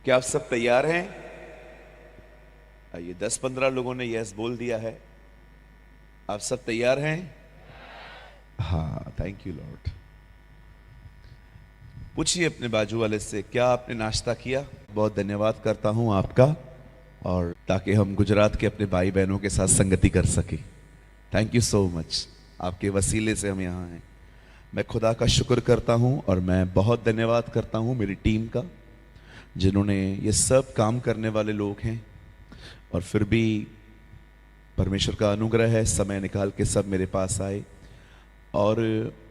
क्या आप सब तैयार हैं? आइए, 10-15 लोगों ने यस बोल दिया है। आप सब तैयार हैं? हाँ, थैंक यू लॉर्ड। पूछिए अपने बाजू वाले से, क्या आपने नाश्ता किया? बहुत धन्यवाद करता हूं आपका, और ताकि हम गुजरात के अपने भाई बहनों के साथ संगति कर सके। Thank you so much. आपके वसीले से हम यहाँ हैं। मैं खुदा का शुक्र करता हूं और मैं बहुत धन्यवाद करता हूं मेरी टीम का, जिन्होंने ये सब काम करने वाले लोग हैं, और फिर भी परमेश्वर का अनुग्रह है, समय निकाल के सब मेरे पास आए। और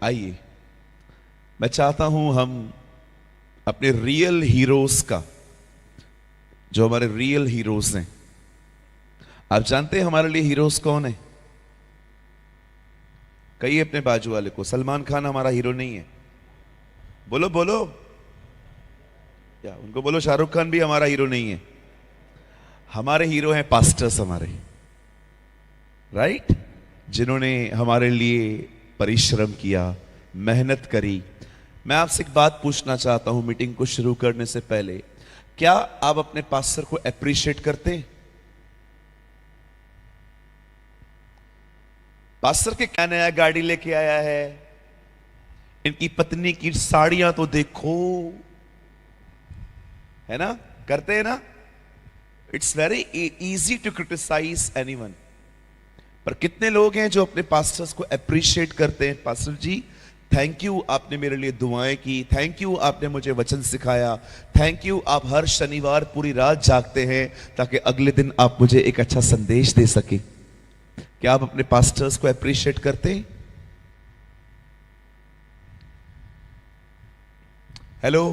आइए, मैं चाहता हूं हम अपने रियल हीरोज का, जो हमारे रियल हीरोज हैं, आप जानते हैं हमारे लिए हीरोज कौन है? कहिए अपने बाजू वाले को, सलमान खान हमारा हीरो नहीं है। बोलो बोलो, या उनको बोलो शाहरुख खान भी हमारा हीरो नहीं है। हमारे हीरो हैं पास्टर्स हमारे, राइट? जिन्होंने हमारे लिए परिश्रम किया, मेहनत करी। मैं आपसे एक बात पूछना चाहता हूं मीटिंग को शुरू करने से पहले, क्या आप अपने पास्टर को अप्रिशिएट करते हैं? पास्टर के क्या नया गाड़ी लेके आया है, इनकी पत्नी की साड़ियां तो देखो, है ना? करते हैं ना? It's very easy to criticise anyone, पर कितने लोग हैं जो अपने पास्टर्स को अप्रिशिएट करते हैं? पास्टर जी, थैंक यू, आपने मेरे लिए दुआएं की। थैंक यू, आपने मुझे वचन सिखाया। थैंक यू, आप हर शनिवार पूरी रात जागते हैं ताकि अगले दिन आप मुझे एक अच्छा संदेश दे सके। क्या आप अपने पास्टर्स को अप्रिशिएट करते हैं? हेलो,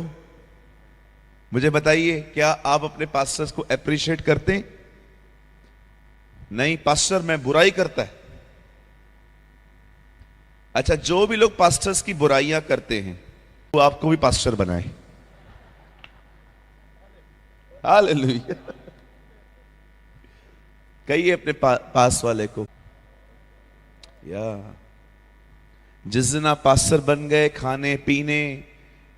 मुझे बताइए, क्या आप अपने पास्टर्स को अप्रिशिएट करते हैं? नहीं, पास्टर मैं बुराई करता है। अच्छा, जो भी लोग पास्टर्स की बुराइयां करते हैं वो आपको भी पास्टर बनाए। हालेलुया। कहिए अपने पास वाले को, या जिस दिन आप पास्टर बन गए, खाने पीने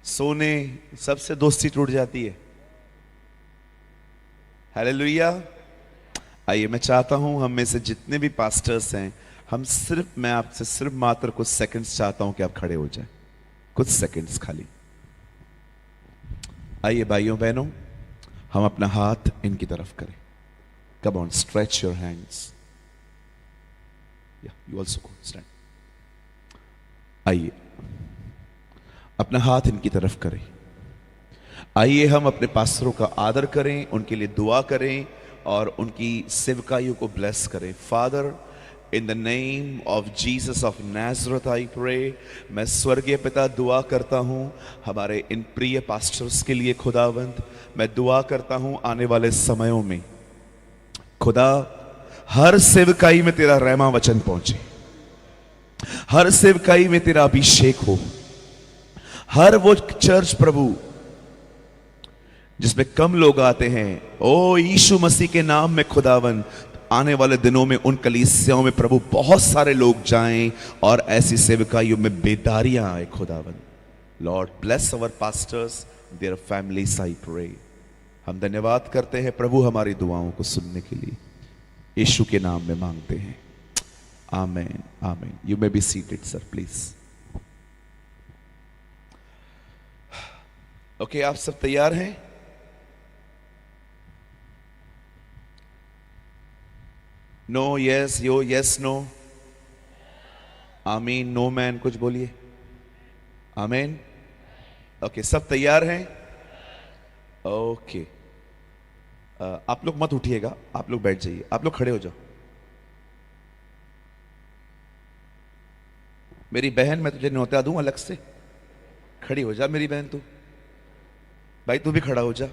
सोने सबसे दोस्ती टूट जाती है। हालेलुया। आइए, मैं चाहता हूं हम में से जितने भी पास्टर्स हैं, मैं आपसे सिर्फ मात्र कुछ सेकंड्स चाहता हूं कि आप खड़े हो जाएं, कुछ सेकंड्स खाली। आइए भाइयों बहनों, हम अपना हाथ इनकी तरफ करें। Come on, stretch your hands. You also go stand. आइए, अपना हाथ इनकी तरफ करें। आइए हम अपने पास्टरों का आदर करें, उनके लिए दुआ करें और उनकी सेवकाइयों को ब्लेस करें। Father, in the name of Jesus of Nazareth I pray. मैं स्वर्गीय पिता दुआ करता हूं हमारे इन प्रिय पास्टर्स के लिए। खुदावंद, मैं दुआ करता हूं आने वाले समयों में खुदा, हर सेवकाई में तेरा रहमा वचन पहुंचे, हर सेवकाई में तेरा अभिषेक हो। हर वो चर्च प्रभु जिसमें कम लोग आते हैं, ओ यीशु मसीह के नाम में खुदावन, आने वाले दिनों में उन कलीसियाओं में प्रभु बहुत सारे लोग जाएं और ऐसी सेवकाइयों में बेदारियां आए। खुदावन, Lord bless our pastors, their families I pray. हम धन्यवाद करते हैं प्रभु हमारी दुआओं को सुनने के लिए, यीशु के नाम में मांगते हैं, आमीन आमीन। You may be seated sir please. Okay, आप सब तैयार हैं? No yes, yo yes no, आमीन, नो मैन, कुछ बोलिए। आमीन। ओके, सब तैयार हैं? ओके, आप लोग मत उठिएगा, आप लोग बैठ जाइए, आप लोग खड़े हो जाओ। मेरी बहन, मैं तुझे न्योता दूं अलग से, खड़ी हो जा मेरी बहन। तू भाई, तू भी खड़ा हो जा।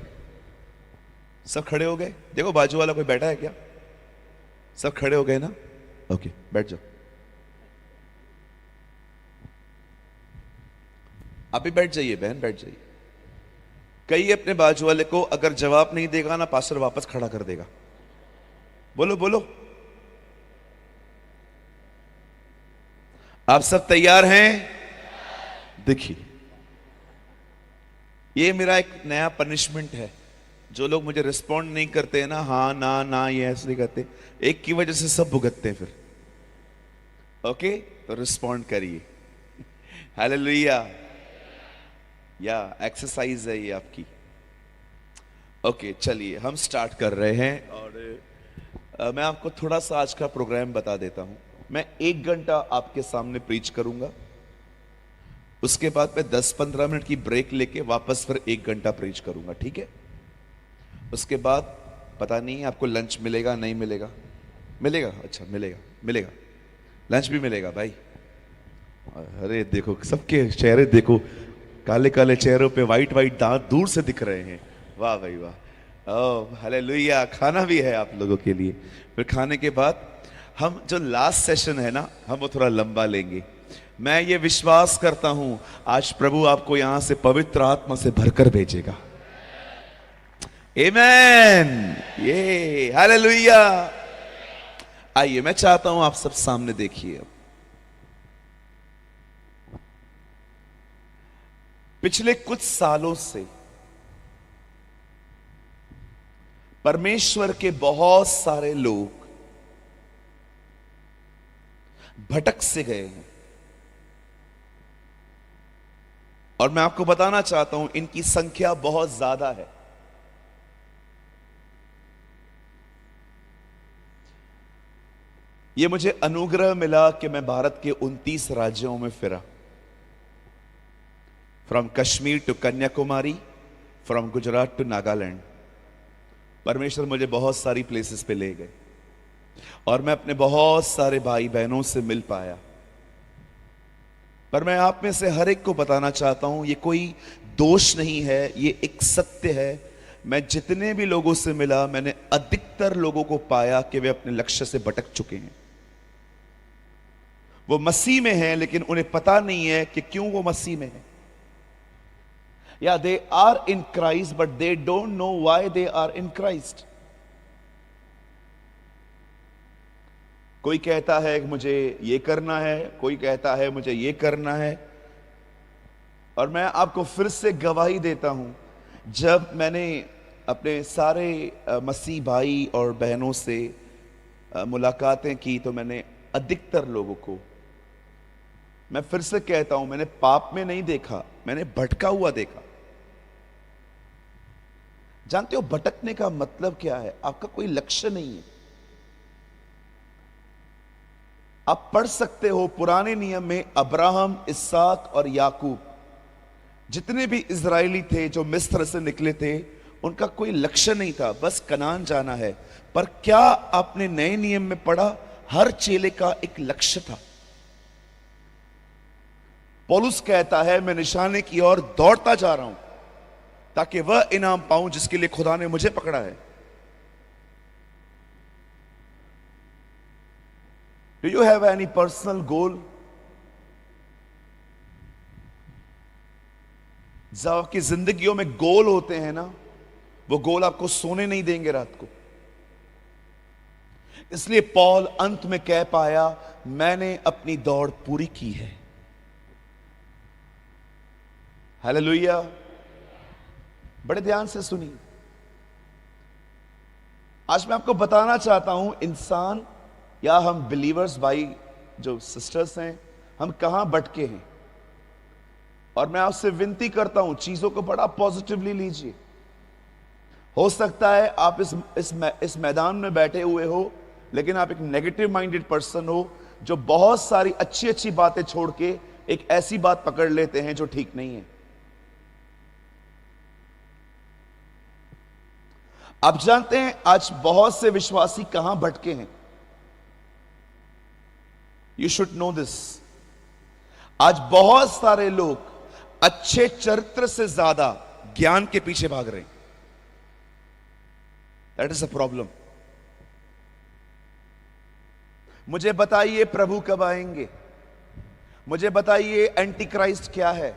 सब खड़े हो गए? देखो बाजू वाला कोई बैठा है क्या? सब खड़े हो गए ना? ओके, बैठ जाओ। आप भी बैठ जाइए बहन, बैठ जाइए। कहिए अपने बाजू वाले को, अगर जवाब नहीं देगा ना पास्टर वापस खड़ा कर देगा। बोलो बोलो। आप सब तैयार हैं? देखिए, ये मेरा एक नया पनिशमेंट है। जो लोग मुझे रिस्पॉन्ड नहीं करते हैं ना, हाँ ना ना ये ऐसे नहीं करते, एक की वजह से सब भुगतते हैं फिर। ओके, तो रिस्पॉन्ड करिए। हालेलुया। या एक्सरसाइज है ये आपकी। ओके, चलिए हम स्टार्ट कर रहे हैं। और मैं आपको थोड़ा सा आज का प्रोग्राम बता देता हूं। मैं 1 घंटा आपके सामने प्रीच करूंगा, उसके बाद मैं 10-15 मिनट की ब्रेक लेके वापस फिर 1 घंटा प्रीच करूंगा, ठीक है? उसके बाद पता नहीं आपको लंच मिलेगा नहीं मिलेगा। मिलेगा, अच्छा मिलेगा, मिलेगा, लंच भी मिलेगा भाई। अरे देखो सबके चेहरे देखो, काले काले चेहरों पे वाइट वाइट दांत दूर से दिख रहे हैं। वाह भाई वाह, ओह हालेलुया। खाना भी है आप लोगों के लिए। फिर खाने के बाद हम जो लास्ट सेशन है ना, हम वो थोड़ा लंबा लेंगे। मैं ये विश्वास करता हूं आज प्रभु आपको यहां से पवित्र आत्मा से भरकर भेजेगा। आमेन, ये हालेलुया। आइए, मैं चाहता हूं आप सब सामने देखिए। पिछले कुछ सालों से परमेश्वर के बहुत सारे लोग भटक से गए हैं, और मैं आपको बताना चाहता हूं इनकी संख्या बहुत ज्यादा है। यह मुझे अनुग्रह मिला कि मैं भारत के 29 राज्यों में फिरा, from Kashmir to Kanyakumari, from Gujarat to Nagaland. परमेश्वर मुझे बहुत सारी प्लेसेस पे ले गए, और मैं अपने बहुत सारे भाई बहनों से मिल पाया। पर मैं आप में से हर एक को बताना चाहता हूं, ये कोई दोष नहीं है, ये एक सत्य है। मैं जितने भी लोगों से मिला, मैंने अधिकतर लोगों को पाया कि वे अपने लक्ष्य से भटक चुके हैं। वो मसीह में हैं, लेकिन उन्हें पता नहीं है कि क्यों वो मसीह में है। या they are in Christ but they don't know why they are in Christ. कोई कहता है कि मुझे ये करना है, कोई कहता है मुझे ये करना है। और मैं आपको फिर से गवाही देता हूं, जब मैंने अपने सारे मसीह भाई और बहनों से मुलाकातें की, तो मैंने अधिकतर लोगों को, मैं फिर से कहता हूं, मैंने पाप में नहीं देखा, मैंने भटका हुआ देखा। जानते हो भटकने का मतलब क्या है? आपका कोई लक्ष्य नहीं है। आप पढ़ सकते हो पुराने नियम में, अब्राहम, इसहाक और याकूब, जितने भी इजरायली थे जो मिस्र से निकले थे, उनका कोई लक्ष्य नहीं था, बस कनान जाना है। पर क्या आपने नए नियम में पढ़ा? हर चेले का एक लक्ष्य था। पौलुस कहता है, मैं निशाने की ओर दौड़ता जा रहा हूं ताकि वह इनाम पाऊं जिसके लिए खुदा ने मुझे पकड़ा है। Do you have any personal goal? जब आपकी जिंदगियों में गोल होते हैं ना, वो गोल आपको सोने नहीं देंगे रात को। इसलिए पौल अंत में कह पाया, मैंने अपनी दौड़ पूरी की है। हालेलुया। बड़े ध्यान से सुनिए। आज मैं आपको बताना चाहता हूं, इंसान या हम बिलीवर्स भाई जो सिस्टर्स हैं, हम कहां भटके हैं। और मैं आपसे विनती करता हूं, चीजों को बड़ा पॉजिटिवली लीजिए। हो सकता है आप इस मैदान में बैठे हुए हो, लेकिन आप एक नेगेटिव माइंडेड पर्सन हो, जो बहुत सारी अच्छी अच्छी बातें छोड़ के एक ऐसी बात पकड़ लेते हैं जो ठीक नहीं है। आप जानते हैं आज बहुत से विश्वासी कहां भटके हैं? You should know this. आज बहुत सारे लोग अच्छे चरित्र से ज्यादा ज्ञान के पीछे भाग रहे हैं। That is a problem. मुझे बताइए प्रभु कब आएंगे? मुझे बताइए एंटी क्राइस्ट क्या है?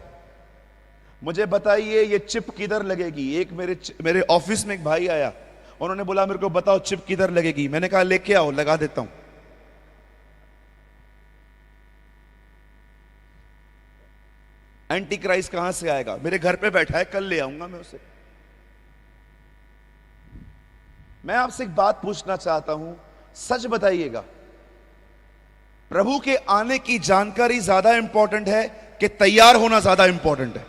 मुझे बताइए ये चिप किधर लगेगी? एक मेरे ऑफिस में एक भाई आया, उन्होंने बोला मेरे को बताओ चिप किधर लगेगी। मैंने कहा लेके आओ, लगा देता हूं। एंटी क्राइस्ट कहां से आएगा? मेरे घर पे बैठा है, कल ले आऊंगा मैं उसे। मैं आपसे एक बात पूछना चाहता हूं, सच बताइएगा, प्रभु के आने की जानकारी ज्यादा इंपॉर्टेंट है कि तैयार होना ज्यादा इंपॉर्टेंट है?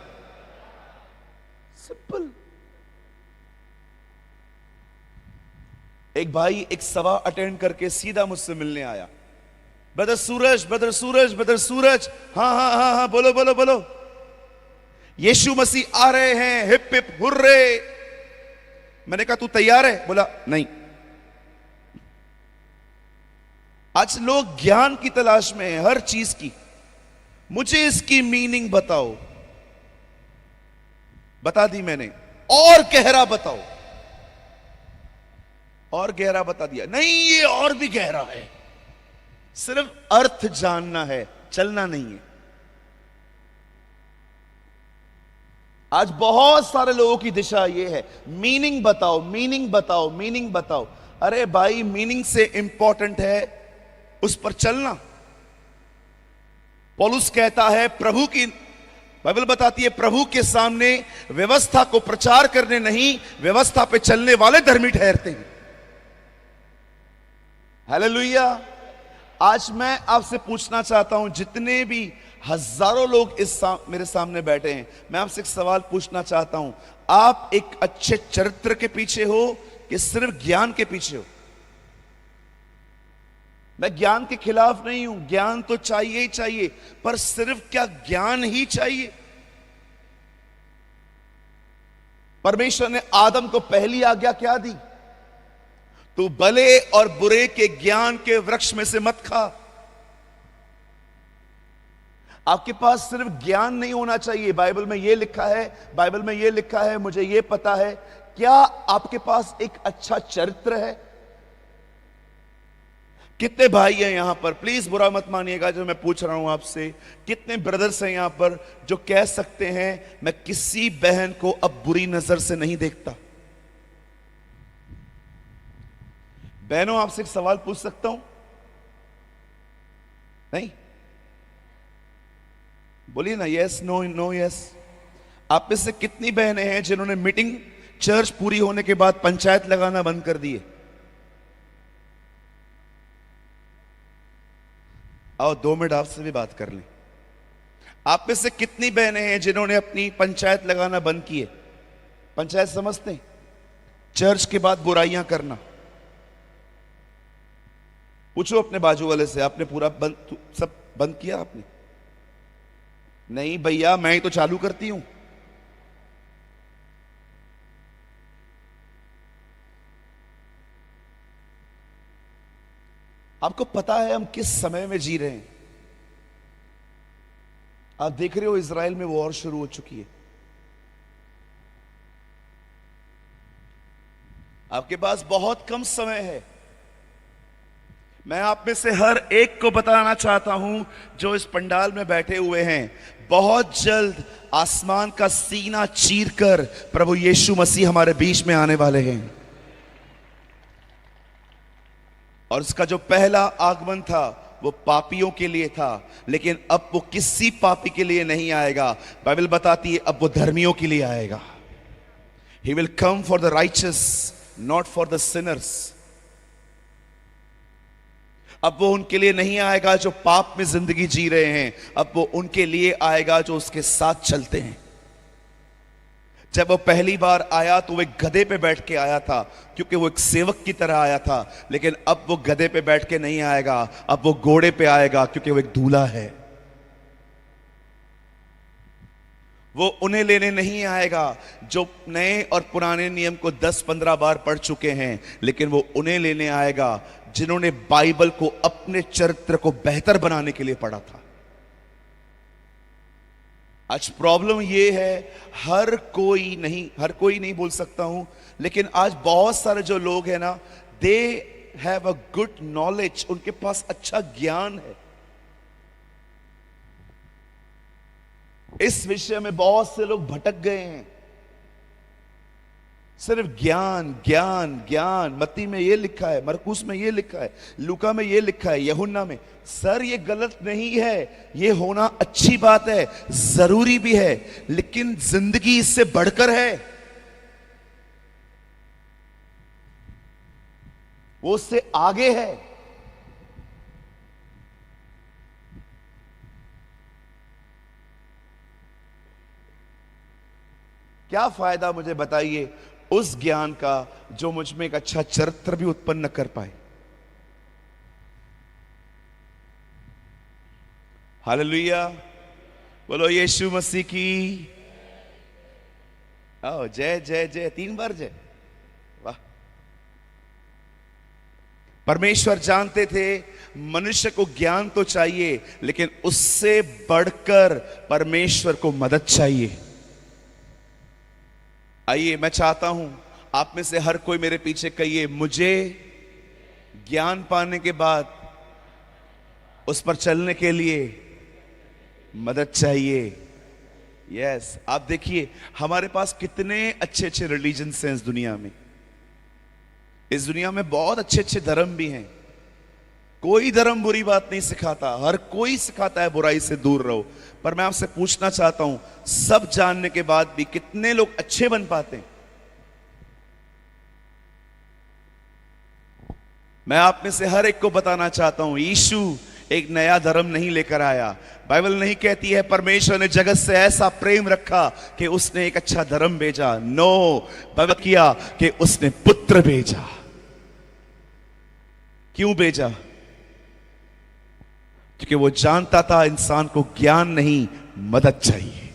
सिंपल। एक भाई एक सभा अटेंड करके सीधा मुझसे मिलने आया, ब्रदर सूरज, ब्रदर सूरज, ब्रदर सूरज, हाँ हाँ हाँ हाँ, बोलो बोलो बोलो, यीशु मसीह आ रहे हैं, हिप हिप हुर्रे। मैंने कहा तू तैयार है? बोला नहीं। आज लोग ज्ञान की तलाश में है, हर चीज की। मुझे इसकी मीनिंग बताओ। बता दी मैंने, और गहरा बताओ। और गहरा बता दिया, नहीं ये और भी गहरा है। सिर्फ अर्थ जानना है, चलना नहीं है। आज बहुत सारे लोगों की दिशा यह है, मीनिंग बताओ, मीनिंग बताओ, मीनिंग बताओ। अरे भाई, मीनिंग से इंपॉर्टेंट है उस पर चलना। पौलुस कहता है, प्रभु की बाइबल बताती है, प्रभु के सामने व्यवस्था को प्रचार करने नहीं, व्यवस्था पे चलने वाले धर्मी ठहरते हैं। हालेलुया। आज मैं आपसे पूछना चाहता हूं, जितने भी हजारों लोग मेरे सामने बैठे हैं, मैं आपसे एक सवाल पूछना चाहता हूं, आप एक अच्छे चरित्र के पीछे हो कि सिर्फ ज्ञान के पीछे हो? मैं ज्ञान के खिलाफ नहीं हूं, ज्ञान तो चाहिए ही चाहिए, पर सिर्फ क्या ज्ञान ही चाहिए? परमेश्वर ने आदम को पहली आज्ञा क्या दी? तू भले और बुरे के ज्ञान के वृक्ष में से मत खा। आपके पास सिर्फ ज्ञान नहीं होना चाहिए, बाइबल में यह लिखा है, बाइबल में यह लिखा है, मुझे यह पता है। क्या आपके पास एक अच्छा चरित्र है? कितने भाई हैं यहां पर, प्लीज बुरा मत मानिएगा जो मैं पूछ रहा हूं आपसे, कितने ब्रदर्स हैं यहां पर जो कह सकते हैं मैं किसी बहन को अब बुरी नजर से नहीं देखता? बहनों, आपसे एक सवाल पूछ सकता हूं? नहीं? बोलिए ना, यस नो नो यस। आप में से कितनी बहनें हैं जिन्होंने मीटिंग चर्च पूरी होने के बाद पंचायत लगाना बंद कर दिए? आओ 2 मिनट आपसे भी बात कर लें। आप में से कितनी बहनें हैं जिन्होंने अपनी पंचायत लगाना बंद किए? पंचायत समझते हैं? चर्च के बाद बुराइयां करना। पूछो अपने बाजू वाले से, आपने पूरा बंद, सब बंद किया आपने? नहीं भैया, मैं ही तो चालू करती हूं। आपको पता है हम किस समय में जी रहे हैं? आप देख रहे हो इजराइल में वॉर शुरू हो चुकी है। आपके पास बहुत कम समय है। मैं आप में से हर एक को बताना चाहता हूं जो इस पंडाल में बैठे हुए हैं, बहुत जल्द आसमान का सीना चीरकर प्रभु यीशु मसीह हमारे बीच में आने वाले हैं। और उसका जो पहला आगमन था वो पापियों के लिए था, लेकिन अब वो किसी पापी के लिए नहीं आएगा। बाइबल बताती है अब वो धर्मियों के लिए आएगा। He will come for the righteous, not for the sinners. अब वो उनके लिए नहीं आएगा जो पाप में जिंदगी जी रहे हैं, अब वो उनके लिए आएगा जो उसके साथ चलते हैं। जब वो पहली बार आया तो वो एक गधे पे बैठ के आया था, क्योंकि वो एक सेवक की तरह आया था, लेकिन अब वो गधे पे बैठ के नहीं आएगा, अब वो घोड़े पे आएगा, क्योंकि वो एक दूल्हा है। वो उन्हें लेने नहीं आएगा जो नए और पुराने नियम को 10-15 बार पढ़ चुके हैं, लेकिन वो उन्हें लेने आएगा जिन्होंने बाइबल को अपने चरित्र को बेहतर बनाने के लिए पढ़ा था। आज प्रॉब्लम ये है, हर कोई नहीं बोल सकता हूं, लेकिन आज बहुत सारे जो लोग हैं ना, they have a good knowledge, उनके पास अच्छा ज्ञान है। इस विषय में बहुत से लोग भटक गए हैं। सिर्फ ज्ञान ज्ञान ज्ञान। मत्ती में ये लिखा है, मरकुस में ये लिखा है, लूका में ये लिखा है, यूहन्ना में। सर ये गलत नहीं है, ये होना अच्छी बात है, जरूरी भी है, लेकिन जिंदगी इससे बढ़कर है। वो उससे आगे है। क्या फायदा मुझे बताइए उस ज्ञान का जो मुझ में एक अच्छा चरित्र भी उत्पन्न कर पाए। हालेलुया, बोलो यीशु मसीह की। आओ, जय जय जय, 3 बार जय। वाह। परमेश्वर जानते थे मनुष्य को ज्ञान तो चाहिए, लेकिन उससे बढ़कर परमेश्वर को मदद चाहिए। आइए, मैं चाहता हूं आप में से हर कोई मेरे पीछे कहिए, मुझे ज्ञान पाने के बाद उस पर चलने के लिए मदद चाहिए। यस, आप देखिए हमारे पास कितने अच्छे अच्छे रिलीजन्स हैं इस दुनिया में। इस दुनिया में बहुत अच्छे अच्छे धर्म भी हैं। कोई धर्म बुरी बात नहीं सिखाता, हर कोई सिखाता है बुराई से दूर रहो। पर मैं आपसे पूछना चाहता हूं, सब जानने के बाद भी कितने लोग अच्छे बन पाते हैं? मैं आप में से हर एक को बताना चाहता हूं, यीशु एक नया धर्म नहीं लेकर आया। बाइबल नहीं कहती है परमेश्वर ने जगत से ऐसा प्रेम रखा कि उसने एक अच्छा धर्म भेजा। नो, बाइबल किया कि उसने पुत्र भेजा। क्यों भेजा? क्योंकि वो जानता था इंसान को ज्ञान नहीं, मदद चाहिए।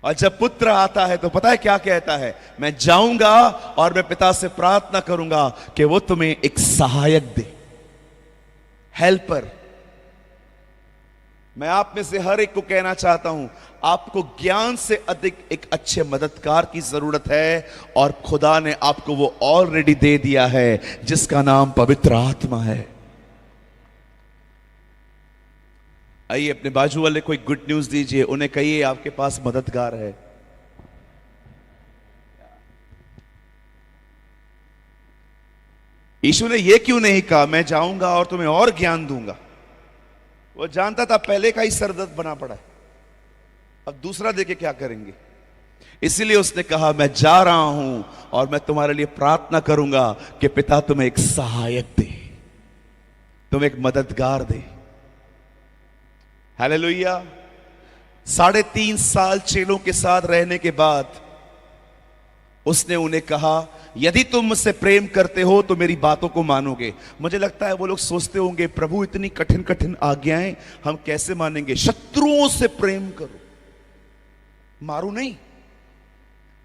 और जब पुत्र आता है तो पता है क्या कहता है? मैं जाऊंगा और मैं पिता से प्रार्थना करूंगा कि वो तुम्हें एक सहायक दे, हेल्पर। मैं आप में से हर एक को कहना चाहता हूं, आपको ज्ञान से अधिक एक अच्छे मददगार की जरूरत है, और खुदा ने आपको वो ऑलरेडी दे दिया है, जिसका नाम पवित्र आत्मा है। आइए, अपने बाजू वाले को एक गुड न्यूज दीजिए, उन्हें कहिए आपके पास मददगार है। यीशु ने यह क्यों नहीं कहा मैं जाऊंगा और तुम्हें और ज्ञान दूंगा? वो जानता था पहले का ही सरदर्द बना पड़ा है, अब दूसरा देके क्या करेंगे। इसीलिए उसने कहा मैं जा रहा हूं और मैं तुम्हारे लिए प्रार्थना करूंगा कि पिता तुम्हें एक सहायक दे, तुम्हें एक मददगार दे। हालेलुया। 3.5 साल चेलों के साथ रहने के बाद उसने उन्हें कहा, यदि तुम मुझसे प्रेम करते हो तो मेरी बातों को मानोगे। मुझे लगता है वो लोग सोचते होंगे, प्रभु इतनी कठिन कठिन आज्ञाएं हम कैसे मानेंगे? शत्रुओं से प्रेम करो, मारो नहीं।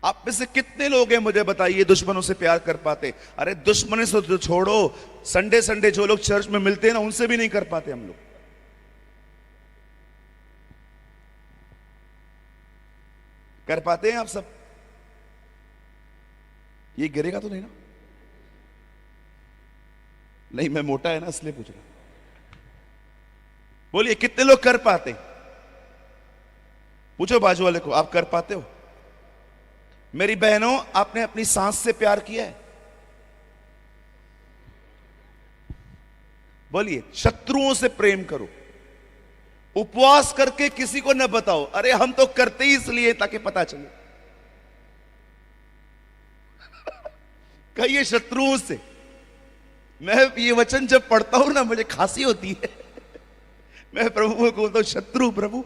आप में से कितने लोग हैं मुझे बताइए दुश्मनों से प्यार कर पाते? अरे दुश्मनों से तो छोड़ो, संडे संडे जो लोग चर्च में मिलते हैं ना, उनसे भी नहीं कर पाते हम लोग। कर पाते हैं आप सब? ये गिरेगा तो नहीं ना? नहीं, मैं मोटा है ना इसलिए पूछ रहा। बोलिए कितने लोग कर पाते? पूछो बाजू वाले को, आप कर पाते हो? मेरी बहनों, आपने अपनी सांस से प्यार किया है? बोलिए शत्रुओं से प्रेम करो, उपवास करके किसी को न बताओ। अरे हम तो करते ही इसलिए ताकि पता चले। कहिए शत्रुओं से। मैं ये वचन जब पढ़ता हूं ना, मुझे खांसी होती है। मैं प्रभु को बोलता हूं, शत्रु प्रभु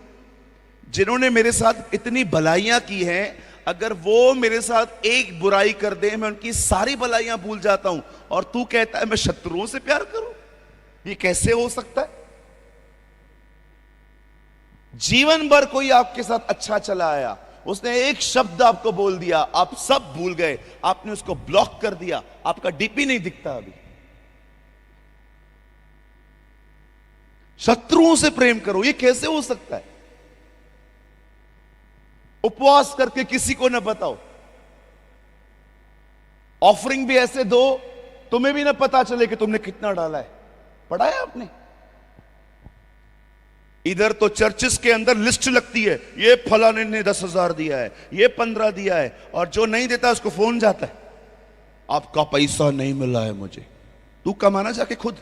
जिन्होंने मेरे साथ इतनी भलाइयां की हैं, अगर वो मेरे साथ एक बुराई कर दे, मैं उनकी सारी भलाइयां भूल जाता हूं, और तू कहता है मैं शत्रुओं से प्यार करूं? ये कैसे हो सकता है? जीवन भर कोई आपके साथ अच्छा चला आया, उसने एक शब्द आपको बोल दिया, आप सब भूल गए, आपने उसको ब्लॉक कर दिया, आपका डीपी नहीं दिखता अभी। शत्रुओं से प्रेम करो, ये कैसे हो सकता है? उपवास करके किसी को न बताओ, ऑफरिंग भी ऐसे दो तुम्हें भी ना पता चले कि तुमने कितना डाला है। पढ़ा है आपने? इधर तो चर्चिस के अंदर लिस्ट लगती है, ये फलाने ने 10,000 दिया है, ये 15 दिया है, और जो नहीं देता उसको फोन जाता है, आपका पैसा नहीं मिला है मुझे। तू कमाना जाके खुद।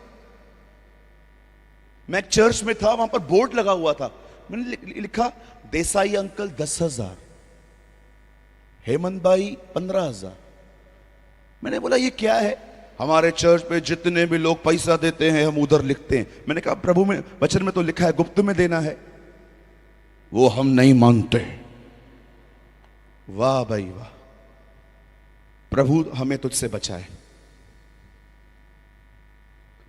मैं एक चर्च में था, वहां पर बोर्ड लगा हुआ था, मैंने लिखा देसाई अंकल 10,000, हेमंत भाई 15,000। मैंने बोला ये क्या है? हमारे चर्च पे जितने भी लोग पैसा देते हैं हम उधर लिखते हैं। मैंने कहा प्रभु में वचन में तो लिखा है गुप्त में देना है। वो हम नहीं मानते। वाह भाई वाह, प्रभु हमें तुझसे बचाए।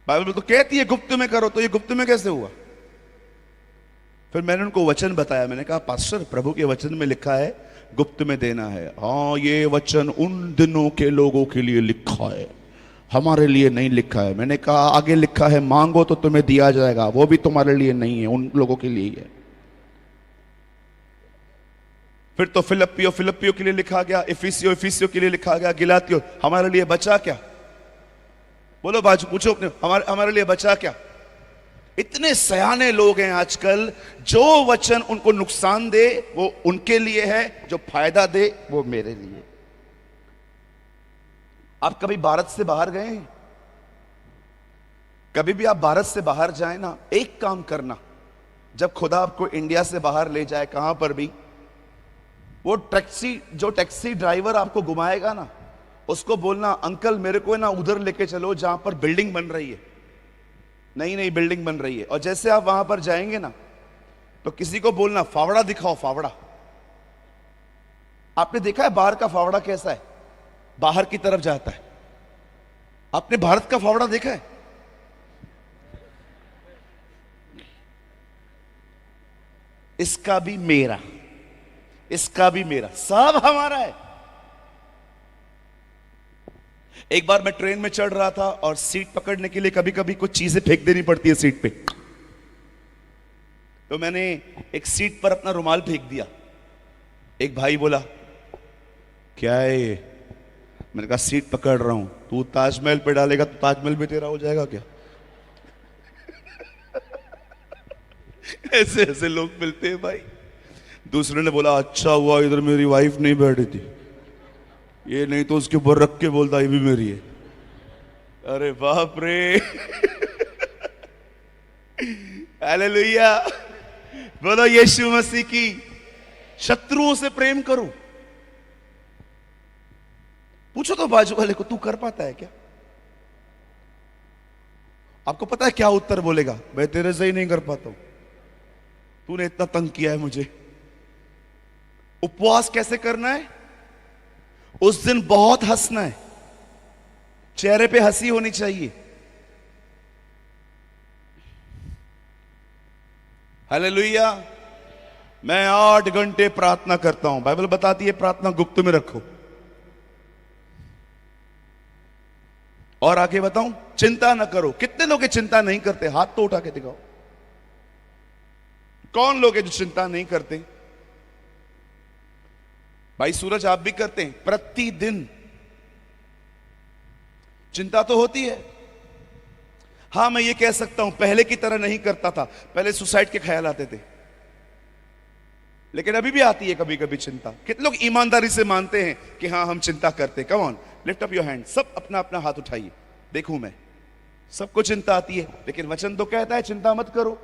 बाइबल तो कहती है गुप्त में करो, तो ये गुप्त में कैसे हुआ? फिर मैंने उनको वचन बताया। मैंने कहा पास्टर प्रभु के वचन में लिखा है गुप्त में देना है। हाँ ये वचन उन दिनों के लोगों के लिए लिखा है, हमारे लिए नहीं लिखा है। मैंने कहा आगे लिखा है मांगो तो तुम्हें दिया जाएगा, वो भी तुम्हारे लिए नहीं है, उन लोगों के लिए ही है। फिर तो फिलिप्पियों के लिए लिखा गया, इफिसियों के लिए लिखा गया, गिलातियों। हमारे लिए बचा क्या? बोलो बाजू पूछो अपने, हमारे लिए बचा क्या? इतने सयाने लोग हैं आजकल, जो वचन उनको नुकसान दे वो उनके लिए है, जो फायदा दे वो मेरे लिए। आप कभी भारत से बाहर गए हैं? कभी भी आप भारत से बाहर जाए ना, एक काम करना, जब खुदा आपको इंडिया से बाहर ले जाए कहां पर भी, वो टैक्सी ड्राइवर आपको घुमाएगा ना, उसको बोलना अंकल मेरे को ना उधर लेके चलो जहां पर बिल्डिंग बन रही है, नई नई बिल्डिंग बन रही है। और जैसे आप वहां पर जाएंगे ना तो किसी को बोलना फावड़ा दिखाओ, फावड़ा। आपने देखा है बाहर का फावड़ा कैसा है? बाहर की तरफ जाता है। आपने भारत का फावड़ा देखा है? इसका भी मेरा, इसका भी मेरा, सब हमारा है। एक बार मैं ट्रेन में चढ़ रहा था और सीट पकड़ने के लिए कभी कभी कुछ चीजें फेंक देनी पड़ती है सीट पे। तो मैंने एक सीट पर अपना रुमाल फेंक दिया। एक भाई बोला क्या है ये? मैंने कहा सीट पकड़ रहा हूं, तू ताजमहल पे डालेगा तो ताजमहल भी तेरा हो जाएगा क्या? ऐसे ऐसे लोग मिलते हैं भाई। दूसरे ने बोला अच्छा हुआ इधर मेरी वाइफ नहीं बैठी थी, ये नहीं तो उसके ऊपर रख के बोलता ये भी मेरी है। अरे बाप रे। हालेलुया, बोलो यीशु मसीह की। शत्रुओं से प्रेम करो। पूछो तो बाजू वाले को तू कर पाता है क्या? आपको पता है क्या उत्तर बोलेगा? मैं तेरे से ही नहीं कर पाता हूं, तूने इतना तंग किया है मुझे। उपवास कैसे करना है? उस दिन बहुत हंसना है, चेहरे पे हंसी होनी चाहिए। हालेलुया। मैं 8 घंटे प्रार्थना करता हूं। बाइबल बताती है प्रार्थना गुप्त में रखो। और आगे बताऊं, चिंता ना करो। कितने लोग चिंता नहीं करते? हाथ तो उठा के दिखाओ। कौन लोग हैं जो चिंता नहीं करते? भाई सूरज आप भी करते हैं प्रतिदिन। चिंता तो होती है। हां मैं ये कह सकता हूं पहले की तरह नहीं करता था। पहले सुसाइड के ख्याल आते थे, लेकिन अभी भी आती है कभी कभी चिंता। कितने लोग ईमानदारी से मानते हैं कि हां हम चिंता करते? Come on, lift up your hand. सब अपना अपना हाथ उठाइए, देखूं मैं। सबको चिंता आती है, लेकिन वचन तो कहता है चिंता मत करो।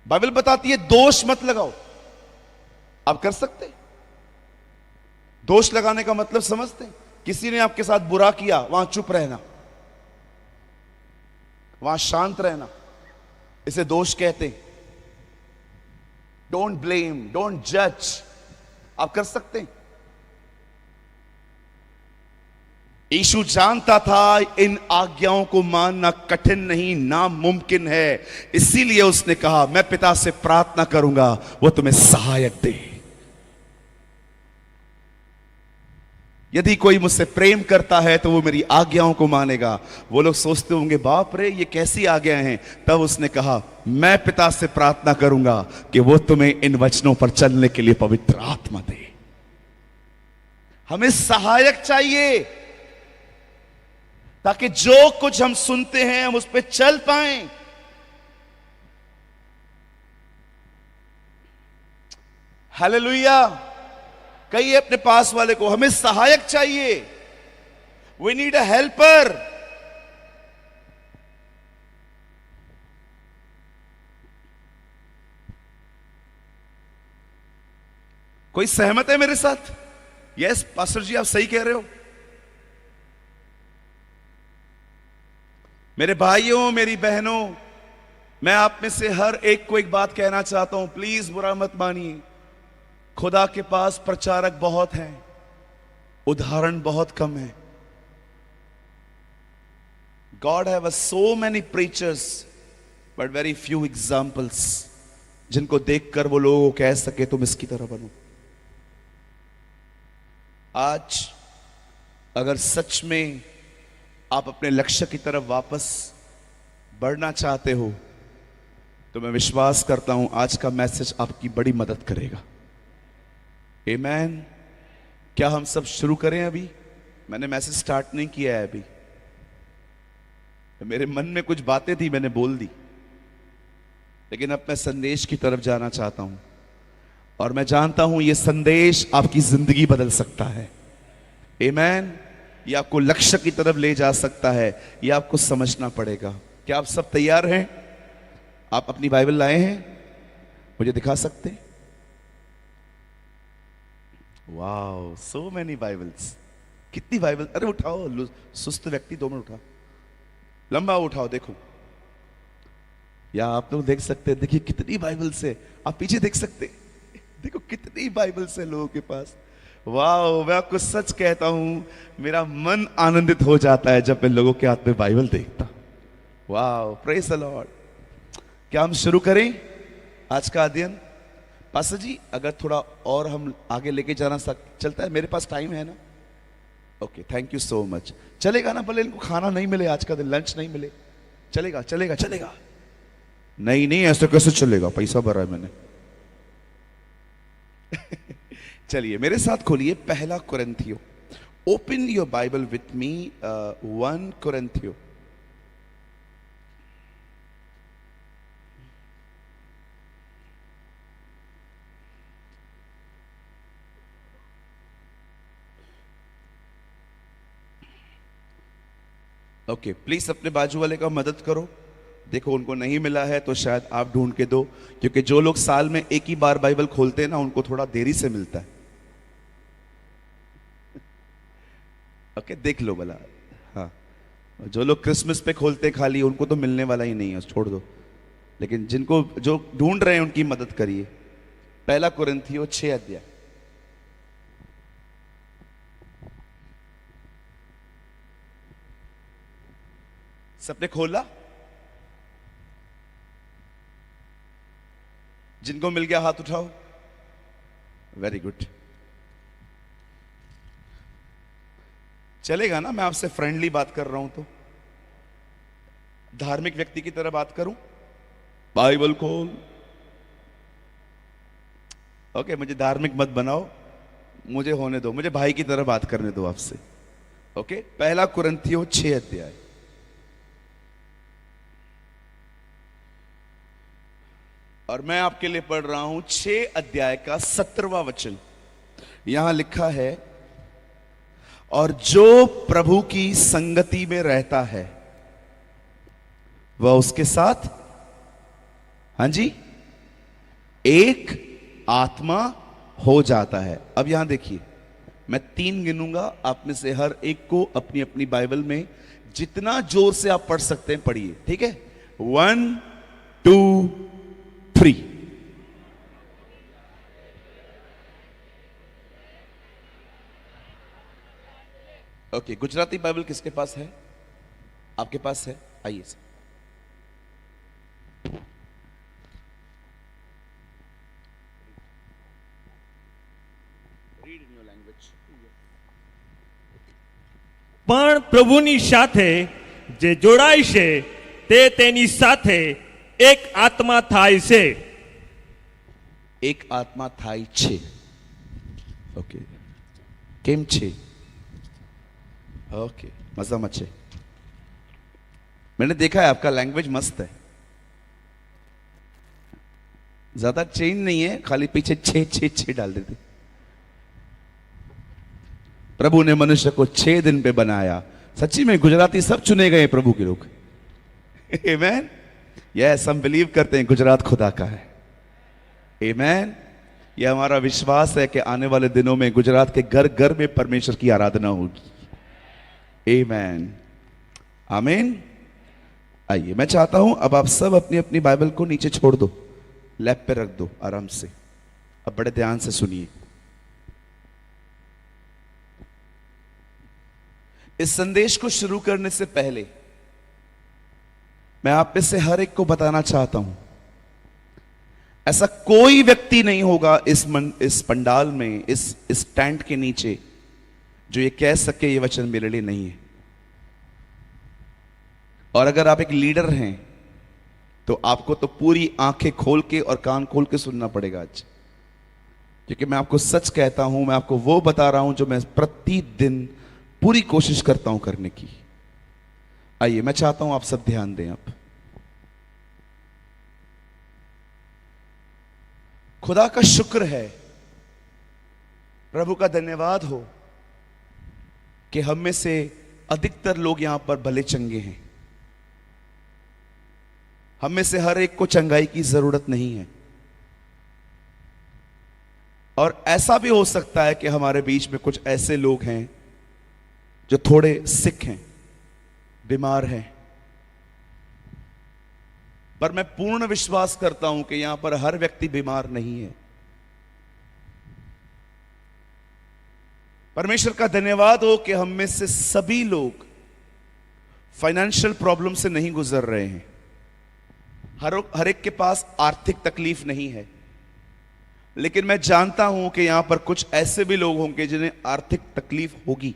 बाइबल बताती है दोष मत लगाओ। आप कर सकते? दोष लगाने का मतलब समझते? किसी ने आपके साथ बुरा किया, वहां चुप रहना, वहां शांत रहना, इसे दोष कहते हैं। डोंट ब्लेम, डोंट जज। आप कर सकते हैं? यीशु जानता था इन आज्ञाओं को मानना कठिन नहीं, नामुमकिन है। इसीलिए उसने कहा मैं पिता से प्रार्थना करूंगा वो तुम्हें सहायक दे। यदि कोई मुझसे प्रेम करता है तो वो मेरी आज्ञाओं को मानेगा। वो लोग सोचते होंगे बाप रे ये कैसी आज्ञाएं हैं? तब उसने कहा मैं पिता से प्रार्थना करूंगा कि वो तुम्हें इन वचनों पर चलने के लिए पवित्र आत्मा दे। हमें सहायक चाहिए ताकि जो कुछ हम सुनते हैं हम उस पर चल पाएं। हालेलुया। कहिए अपने पास वाले को हमें सहायक चाहिए। We need a helper. कोई सहमत है मेरे साथ? यस पास्टर जी, आप सही कह रहे हो। मेरे भाइयों, मेरी बहनों, मैं आप में से हर एक को एक बात कहना चाहता हूं, प्लीज बुरा मत मानिए। खुदा के पास प्रचारक बहुत हैं, उदाहरण बहुत कम है। God have so many preachers but very few examples, जिनको देखकर वो लोगों को कह सके तुम इसकी तरह बनो। आज अगर सच में आप अपने लक्ष्य की तरफ वापस बढ़ना चाहते हो तो मैं विश्वास करता हूं आज का मैसेज आपकी बड़ी मदद करेगा। आमीन। क्या हम सब शुरू करें? अभी मैंने मैसेज स्टार्ट नहीं किया है, अभी मेरे मन में कुछ बातें थी, मैंने बोल दी, लेकिन अब मैं संदेश की तरफ जाना चाहता हूं और मैं जानता हूं यह संदेश आपकी जिंदगी बदल सकता है। आमीन। यह आपको लक्ष्य की तरफ ले जा सकता है, यह आपको समझना पड़ेगा। क्या आप सब तैयार हैं? आप अपनी बाइबल लाए हैं? मुझे दिखा सकते हैं? Wow, so many Bibles. कितनी बाइबल? अरे उठाओ, सुस्त व्यक्ति 2 मिनट उठाओ, लंबा उठाओ। देखो, या आप लोग देख सकते हैं, देखिए कितनी बाइबल से। आप पीछे देख सकते हैं, देखो कितनी बाइबल से लोगों के पास। वाह, मैं आपको सच कहता हूं, मेरा मन आनंदित हो जाता है जब मैं लोगों के हाथ में बाइबल देखता। वाह, प्रेज द लॉर्ड। क्या हम शुरू करें आज का अध्ययन? पास्टर जी, अगर थोड़ा और हम आगे लेके जाना चलता है, मेरे पास टाइम है ना? Okay, thank you so much. चलेगा ना? भले इनको खाना नहीं मिले आज का दिन, लंच नहीं मिले, चलेगा चलेगा चलेगा? नहीं नहीं, ऐसा कैसे चलेगा? पैसा भरा है मैंने। चलिए मेरे साथ खोलिए पहला कुरिन्थियों। Open your Bible with me, 1 कुरिन्थियों। ओके, प्लीज अपने बाजू वाले का मदद करो। देखो उनको नहीं मिला है तो शायद आप ढूंढ के दो, क्योंकि जो लोग साल में एक ही बार बाइबल खोलते हैं ना, उनको थोड़ा देरी से मिलता है। ओके, देख लो भला। हाँ, जो लोग क्रिसमस पे खोलते खाली, उनको तो मिलने वाला ही नहीं है, छोड़ दो। लेकिन जिनको जो ढूंढ रहे हैं उनकी मदद करिए। पहला कुरिन्थियों 6 अध्याय। सबने खोला? जिनको मिल गया हाथ उठाओ। Very good. चलेगा ना? मैं आपसे फ्रेंडली बात कर रहा हूं तो धार्मिक व्यक्ति की तरह बात करूं? बाइबल खोल। ओके, मुझे धार्मिक मत बनाओ, मुझे होने दो, मुझे भाई की तरह बात करने दो आपसे। ओके, पहला कुरिन्थियों 6 अध्याय। और मैं आपके लिए पढ़ रहा हूं 6 अध्याय का 17वां वचन। यहां लिखा है, और जो प्रभु की संगति में रहता है वह उसके साथ, हां जी, एक आत्मा हो जाता है। अब यहां देखिए, मैं 3 गिनूंगा, आप में से हर एक को अपनी अपनी बाइबल में जितना जोर से आप पढ़ सकते हैं पढ़िए, ठीक है? 1 2 3। ओके, गुजराती बाइबल किसके पास है? आपके पास है? आइए sir. Read in your language. પણ પ્રભુની સાથે જે જોડાય છે તે તેની સાથે એક આત્મા થાય છે। એક આત્મા થાય છે। ઓકે, કેમ છે? ओके, मजा मचे। मैंने देखा है आपका लैंग्वेज मस्त है, ज्यादा चेंज नहीं है, खाली पीछे 6 6 6 डाल देते। प्रभु ने मनुष्य को 6 दिन पे बनाया। सच्ची में गुजराती सब चुने गए प्रभु के लोग। आमेन। यस, हम बिलीव करते हैं गुजरात खुदा का है। आमेन। यह हमारा विश्वास है कि आने वाले दिनों में गुजरात के घर घर में परमेश्वर की आराधना होगी। आमेन, आमीन। आइए, मैं चाहता हूं अब आप सब अपनी अपनी बाइबल को नीचे छोड़ दो, लैप पे रख दो आराम से। अब बड़े ध्यान से सुनिए। इस संदेश को शुरू करने से पहले मैं आप में से हर एक को बताना चाहता हूं, ऐसा कोई व्यक्ति नहीं होगा इस पंडाल में, इस टेंट के नीचे, जो ये कह सके ये वचन मेरे लिए नहीं है। और अगर आप एक लीडर हैं तो आपको तो पूरी आंखें खोल के और कान खोल के सुनना पड़ेगा आज, क्योंकि मैं आपको सच कहता हूं, मैं आपको वो बता रहा हूं जो मैं प्रतिदिन पूरी कोशिश करता हूं करने की। आइए, मैं चाहता हूं आप सब ध्यान दें। आप खुदा का शुक्र है, प्रभु का धन्यवाद हो कि हम में से अधिकतर लोग यहां पर भले चंगे हैं। हम में से हर एक को चंगाई की जरूरत नहीं है, और ऐसा भी हो सकता है कि हमारे बीच में कुछ ऐसे लोग हैं जो थोड़े सिक हैं, बीमार हैं। पर मैं पूर्ण विश्वास करता हूं कि यहां पर हर व्यक्ति बीमार नहीं है। परमेश्वर का धन्यवाद हो कि हम में से सभी लोग फाइनेंशियल प्रॉब्लम से नहीं गुजर रहे हैं। हर एक के पास आर्थिक तकलीफ नहीं है, लेकिन मैं जानता हूं कि यहां पर कुछ ऐसे भी लोग होंगे जिन्हें आर्थिक तकलीफ होगी,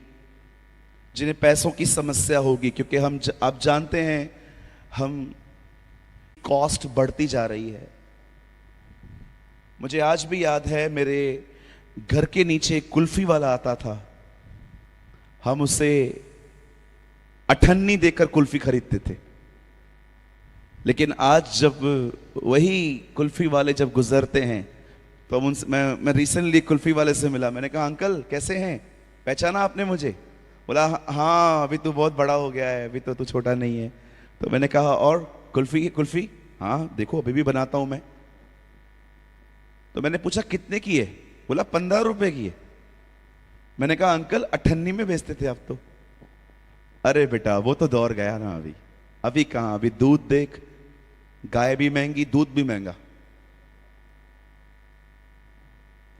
जिन्हें पैसों की समस्या होगी, क्योंकि आप जानते हैं हम कॉस्ट बढ़ती जा रही है। मुझे आज भी याद है, मेरे घर के नीचे एक कुल्फी वाला आता था, हम उसे 98 देकर कुल्फी खरीदते थे। लेकिन आज जब वही कुल्फी वाले जब गुजरते हैं तो हम उनसे, मैं रिसेंटली कुल्फी वाले से मिला। मैंने कहा, अंकल कैसे हैं, पहचाना आपने मुझे? बोला, हाँ अभी तू बहुत बड़ा हो गया है, अभी तो तू छोटा नहीं है। तो मैंने कहा, और कुल्फी? हाँ देखो अभी भी बनाता हूं मैं। तो मैंने पूछा, कितने की है? बोला 15 रुपए की है। मैंने कहा, अंकल 98 में बेचते थे आप तो। अरे बेटा वो तो दौर गया ना, अभी कहां, अभी दूध देख, गाय भी महंगी, दूध भी महंगा,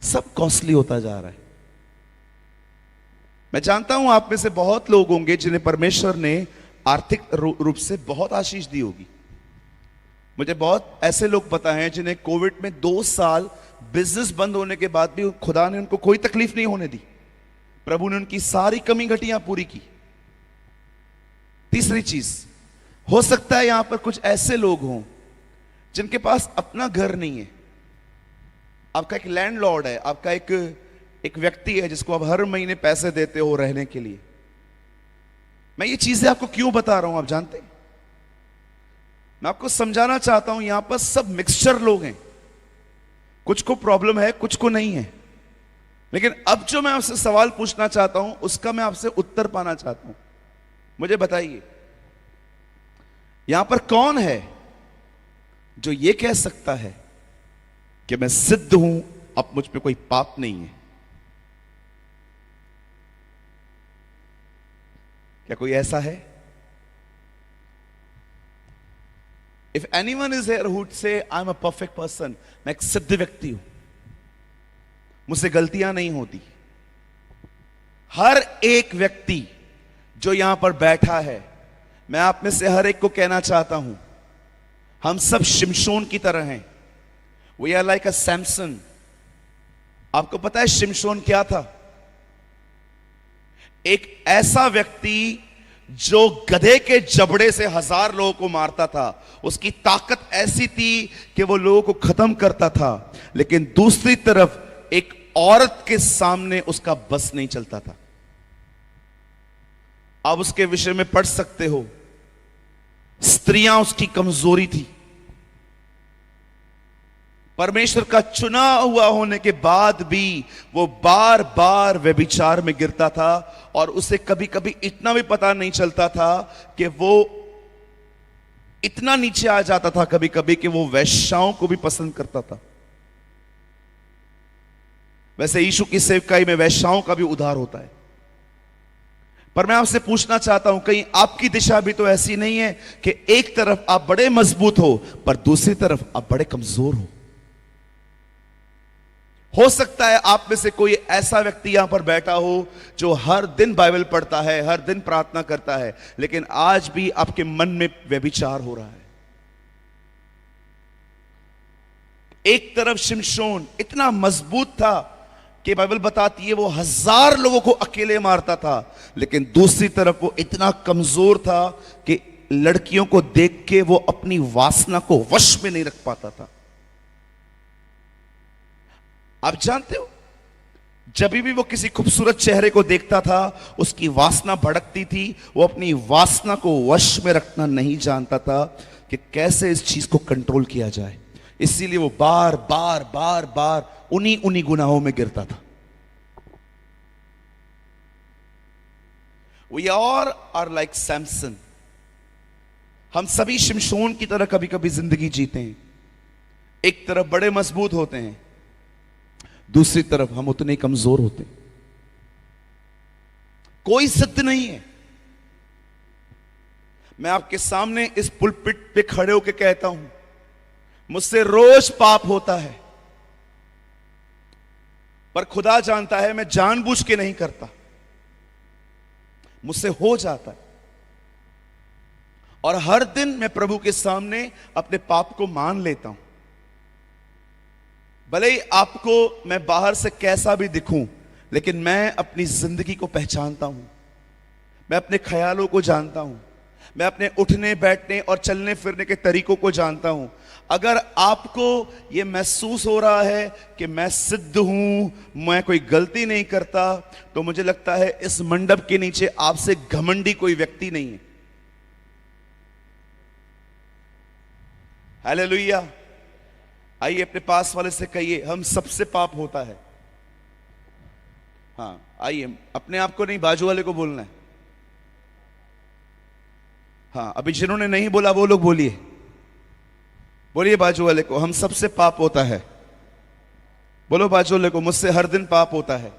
सब कॉस्टली होता जा रहा है। मैं जानता हूं आप में से बहुत लोग होंगे जिन्हें परमेश्वर ने आर्थिक रूप से बहुत आशीष दी होगी। मुझे बहुत ऐसे लोग पता हैं जिन्हें कोविड में 2 साल बिजनेस बंद होने के बाद भी खुदा ने उनको कोई तकलीफ नहीं होने दी। प्रभु ने उनकी सारी कमी घटियां पूरी की। तीसरी चीज, हो सकता है यहां पर कुछ ऐसे लोग हों जिनके पास अपना घर नहीं है। आपका एक लैंडलॉर्ड है, आपका एक व्यक्ति है जिसको आप हर महीने पैसे देते हो रहने के लिए। मैं ये चीजें आपको क्यों बता रहा हूं आप जानते हैं? मैं आपको समझाना चाहता हूं, यहां पर सब मिक्सचर लोग हैं, कुछ को प्रॉब्लम है, कुछ को नहीं है। लेकिन अब जो मैं आपसे सवाल पूछना चाहता हूं उसका मैं आपसे उत्तर पाना चाहता हूं। मुझे बताइए, यहां पर कौन है जो ये कह सकता है कि मैं सिद्ध हूं, अब मुझ पे कोई पाप नहीं है? क्या कोई ऐसा है? If anyone is here who would say I'm a perfect person, मैं एक सिद्ध व्यक्ति हूं, मुझसे गलतियां नहीं होती। हर एक व्यक्ति जो यहां पर बैठा है, मैं आप में से हर एक को कहना चाहता हूं, हम सब शिमशोन की तरह हैं। We are like a Samson। आपको पता है शिमशोन क्या था? एक ऐसा व्यक्ति जो गधे के जबड़े से 1000 लोगों को मारता था। उसकी ताकत ऐसी थी कि वो लोगों को खत्म करता था, लेकिन दूसरी तरफ एक औरत के सामने उसका बस नहीं चलता था। आप उसके विषय में पढ़ सकते हो, स्त्रियां उसकी कमजोरी थी। परमेश्वर का चुना हुआ होने के बाद भी वो बार बार व्यभिचार में गिरता था, और उसे कभी कभी इतना भी पता नहीं चलता था कि वो इतना नीचे आ जाता था कभी कभी कि वो वैश्याओं को भी पसंद करता था। वैसे यीशु की सेवकाई में वैश्याओं का भी उद्धार होता है। पर मैं आपसे पूछना चाहता हूं, कहीं आपकी दिशा भी तो ऐसी नहीं है कि एक तरफ आप बड़े मजबूत हो पर दूसरी तरफ आप बड़े कमजोर हो सकता है आप में से कोई ऐसा व्यक्ति यहां पर बैठा हो जो हर दिन बाइबल पढ़ता है, हर दिन प्रार्थना करता है, लेकिन आज भी आपके मन में व्यभिचार हो रहा है। एक तरफ शिमशोन इतना मजबूत था कि बाइबल बताती है वो 1000 लोगों को अकेले मारता था, लेकिन दूसरी तरफ वो इतना कमजोर था कि लड़कियों को देख के वो अपनी वासना को वश में नहीं रख पाता था। आप जानते हो, जब भी वो किसी खूबसूरत चेहरे को देखता था उसकी वासना भड़कती थी। वो अपनी वासना को वश में रखना नहीं जानता था कि कैसे इस चीज को कंट्रोल किया जाए, इसीलिए वो बार बार बार बार उन्हीं गुनाहों में गिरता था। We all are like Samson। हम सभी शिमशोन की तरह कभी कभी जिंदगी जीते हैं। एक तरफ बड़े मजबूत होते हैं, दूसरी तरफ हम उतने कमजोर होते हैं। कोई सिद्ध नहीं है। मैं आपके सामने इस पुलपिट पे खड़े होकर कहता हूं, मुझसे रोज पाप होता है, पर खुदा जानता है मैं जानबूझ के नहीं करता, मुझसे हो जाता है। और हर दिन मैं प्रभु के सामने अपने पाप को मान लेता हूं। भले ही आपको मैं बाहर से कैसा भी दिखूं, लेकिन मैं अपनी जिंदगी को पहचानता हूं। मैं अपने ख्यालों को जानता हूं। मैं अपने उठने बैठने और चलने फिरने के तरीकों को जानता हूं। अगर आपको यह महसूस हो रहा है कि मैं सिद्ध हूं, मैं कोई गलती नहीं करता, तो मुझे लगता है इस मंडप के नीचे आपसे घमंडी कोई व्यक्ति नहीं है। हालेलुया। आइए अपने पास वाले से कहिए, हम सबसे पाप होता है। हाँ, आइए, अपने आप को नहीं, बाजू वाले को बोलना है। हाँ, अभी जिन्होंने नहीं बोला वो लोग बोलिए, बोलिए बाजू वाले को, हम सबसे पाप होता है। बोलो बाजू वाले को, मुझसे हर दिन पाप होता है।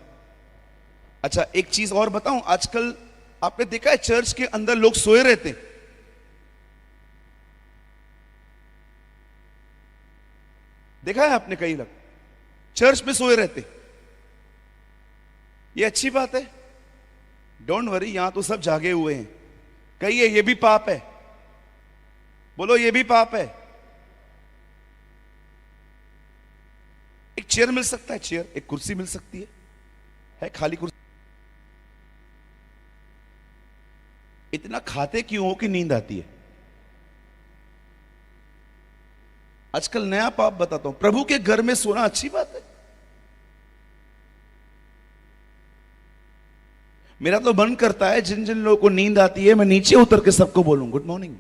अच्छा, एक चीज और बताऊं, आजकल आपने देखा है चर्च के अंदर लोग सोए रहते हैं। देखा है आपने, कई लोग चर्च में सोए रहते। ये अच्छी बात है, डोंट वरी, यहां तो सब जागे हुए हैं। कहिए ये भी पाप है, बोलो ये भी पाप है। एक चेयर मिल सकता है, चेयर, एक कुर्सी मिल सकती है खाली कुर्सी। इतना खाते क्यों हो कि नींद आती है? आजकल नया पाप बताता हूं, प्रभु के घर में सोना अच्छी बात है। मेरा तो मन करता है जिन जिन लोगों को नींद आती है मैं नीचे उतर के सबको बोलूं गुड मॉर्निंग।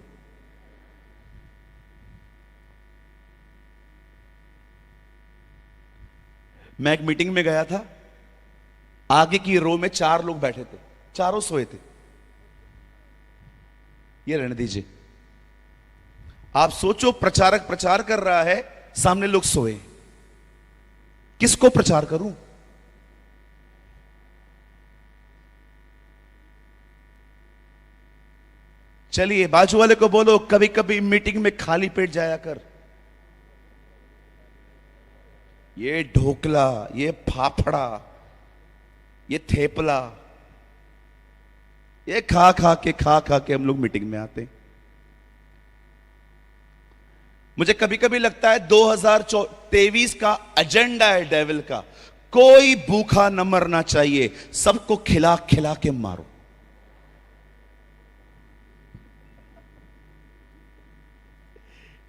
मैं एक मीटिंग में गया था, आगे की रो में 4 लोग बैठे थे, चारों सोए थे। ये रहने दीजिए। आप सोचो, प्रचारक प्रचार कर रहा है, सामने लोग सोए। किसको प्रचार करूं? चलिए बाजू वाले को बोलो, कभी कभी मीटिंग में खाली पेट जाया कर। ये ढोकला, ये फाफड़ा, ये थेपला, ये खा खा के हम लोग मीटिंग में आते हैं। मुझे कभी कभी लगता है 2023 का एजेंडा है डेविल का, कोई भूखा न मरना चाहिए, सबको खिला खिला के मारो।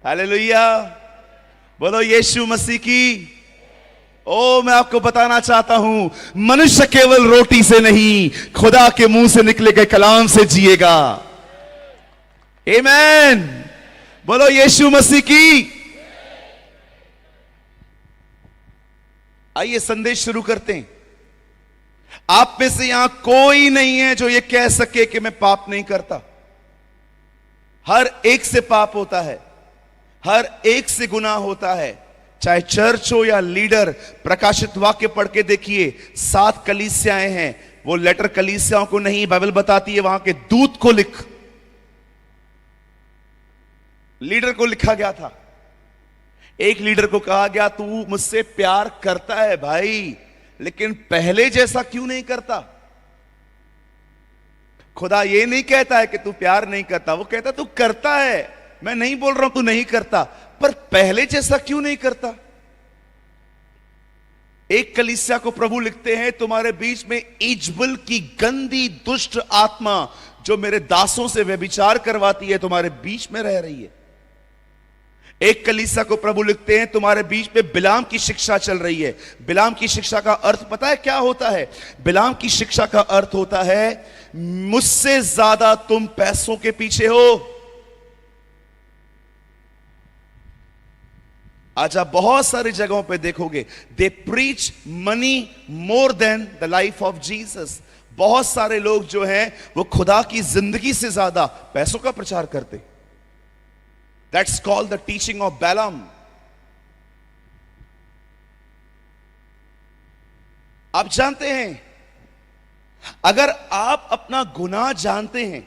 हालेलुया, बोलो यीशु मसीह की। ओ, मैं आपको बताना चाहता हूं, मनुष्य केवल रोटी से नहीं, खुदा के मुंह से निकले गए कलाम से जिएगा। आमीन, बोलो यीशु मसीह की। आइए संदेश शुरू करते हैं। आप में से यहां कोई नहीं है जो ये कह सके कि मैं पाप नहीं करता। हर एक से पाप होता है, हर एक से गुनाह होता है, चाहे चर्च हो या लीडर, प्रकाशित वाक्य पढ़ के देखिए, 7 कलीसियाएं हैं। वो लेटर कलीसियाओं को नहीं, बाइबल बताती है वहां के दूत को लिख, लीडर को लिखा गया था। एक लीडर को कहा गया, तू मुझसे प्यार करता है भाई, लेकिन पहले जैसा क्यों नहीं करता? खुदा ये नहीं कहता है कि तू प्यार नहीं करता, वो कहता तू करता है। मैं नहीं बोल रहा हूं तू नहीं करता, पर पहले जैसा क्यों नहीं करता? एक कलीसिया को प्रभु लिखते हैं, तुम्हारे बीच में इजबल की गंदी दुष्ट आत्मा जो मेरे दासों से व्यभिचार करवाती है, तुम्हारे बीच में रह रही है। एक कलीसिया को प्रभु लिखते हैं, तुम्हारे बीच में बिलाम की शिक्षा चल रही है। बिलाम की शिक्षा का अर्थ पता है क्या होता है? बिलाम की शिक्षा का अर्थ होता है, मुझसे ज्यादा तुम पैसों के पीछे हो। आज आप बहुत सारी जगहों पे देखोगे, they preach money more than the life of Jesus. बहुत सारे लोग जो हैं वो खुदा की जिंदगी से ज्यादा पैसों का प्रचार करते। That's called the teaching of Balaam. आप जानते हैं, अगर आप अपना गुनाह जानते हैं,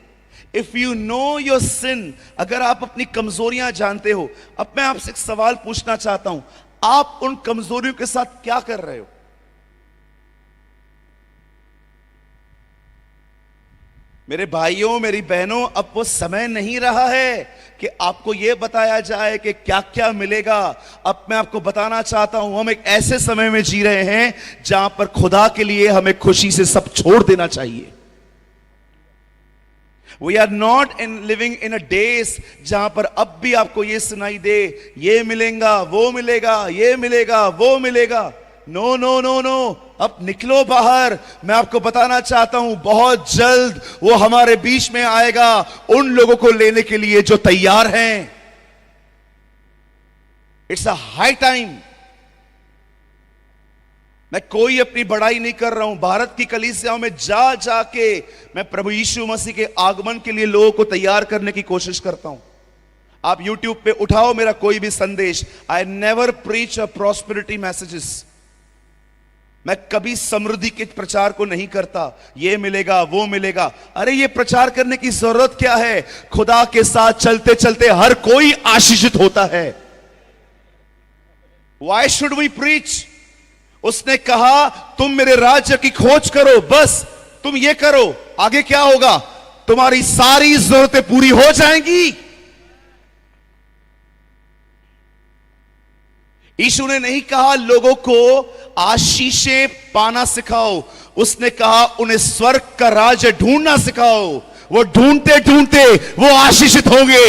if you know your sin, अगर आप अपनी कमजोरियां जानते हो, अब मैं आपसे एक सवाल पूछना चाहता हूं, आप उन कमजोरियों के साथ क्या कर रहे हो? मेरे भाइयों, मेरी बहनों, अब वो समय नहीं रहा है कि आपको यह बताया जाए कि क्या क्या मिलेगा। अब मैं आपको बताना चाहता हूं, हम एक ऐसे समय में जी रहे हैं जहां पर खुदा के लिए हमें खुशी से सब छोड़ देना चाहिए। We are not in living in a days जहां पर अब भी आपको ये सुनाई दे, ये मिलेगा, वो मिलेगा, ये मिलेगा, वो मिलेगा। नो नो नो नो, अब निकलो बाहर। मैं आपको बताना चाहता हूं, बहुत जल्द वो हमारे बीच में आएगा, उन लोगों को लेने के लिए जो तैयार हैं। It's a high time. मैं कोई अपनी बड़ाई नहीं कर रहा हूं। भारत की कलीसियाओं में जा जाके मैं प्रभु यीशु मसीह के आगमन के लिए लोगों को तैयार करने की कोशिश करता हूं। आप YouTube पे उठाओ मेरा कोई भी संदेश, I never preach a prosperity messages. मैं कभी समृद्धि के प्रचार को नहीं करता, ये मिलेगा, वो मिलेगा। अरे ये प्रचार करने की जरूरत क्या है? खुदा के साथ चलते चलते हर कोई आशीषित होता है। Why should we preach? उसने कहा तुम मेरे राज्य की खोज करो, बस तुम ये करो, आगे क्या होगा? तुम्हारी सारी जरूरतें पूरी हो जाएंगी। यीशु ने नहीं कहा लोगों को आशीषें पाना सिखाओ, उसने कहा उन्हें स्वर्ग का राज्य ढूंढना सिखाओ। वो ढूंढते ढूंढते वो आशीषित होंगे।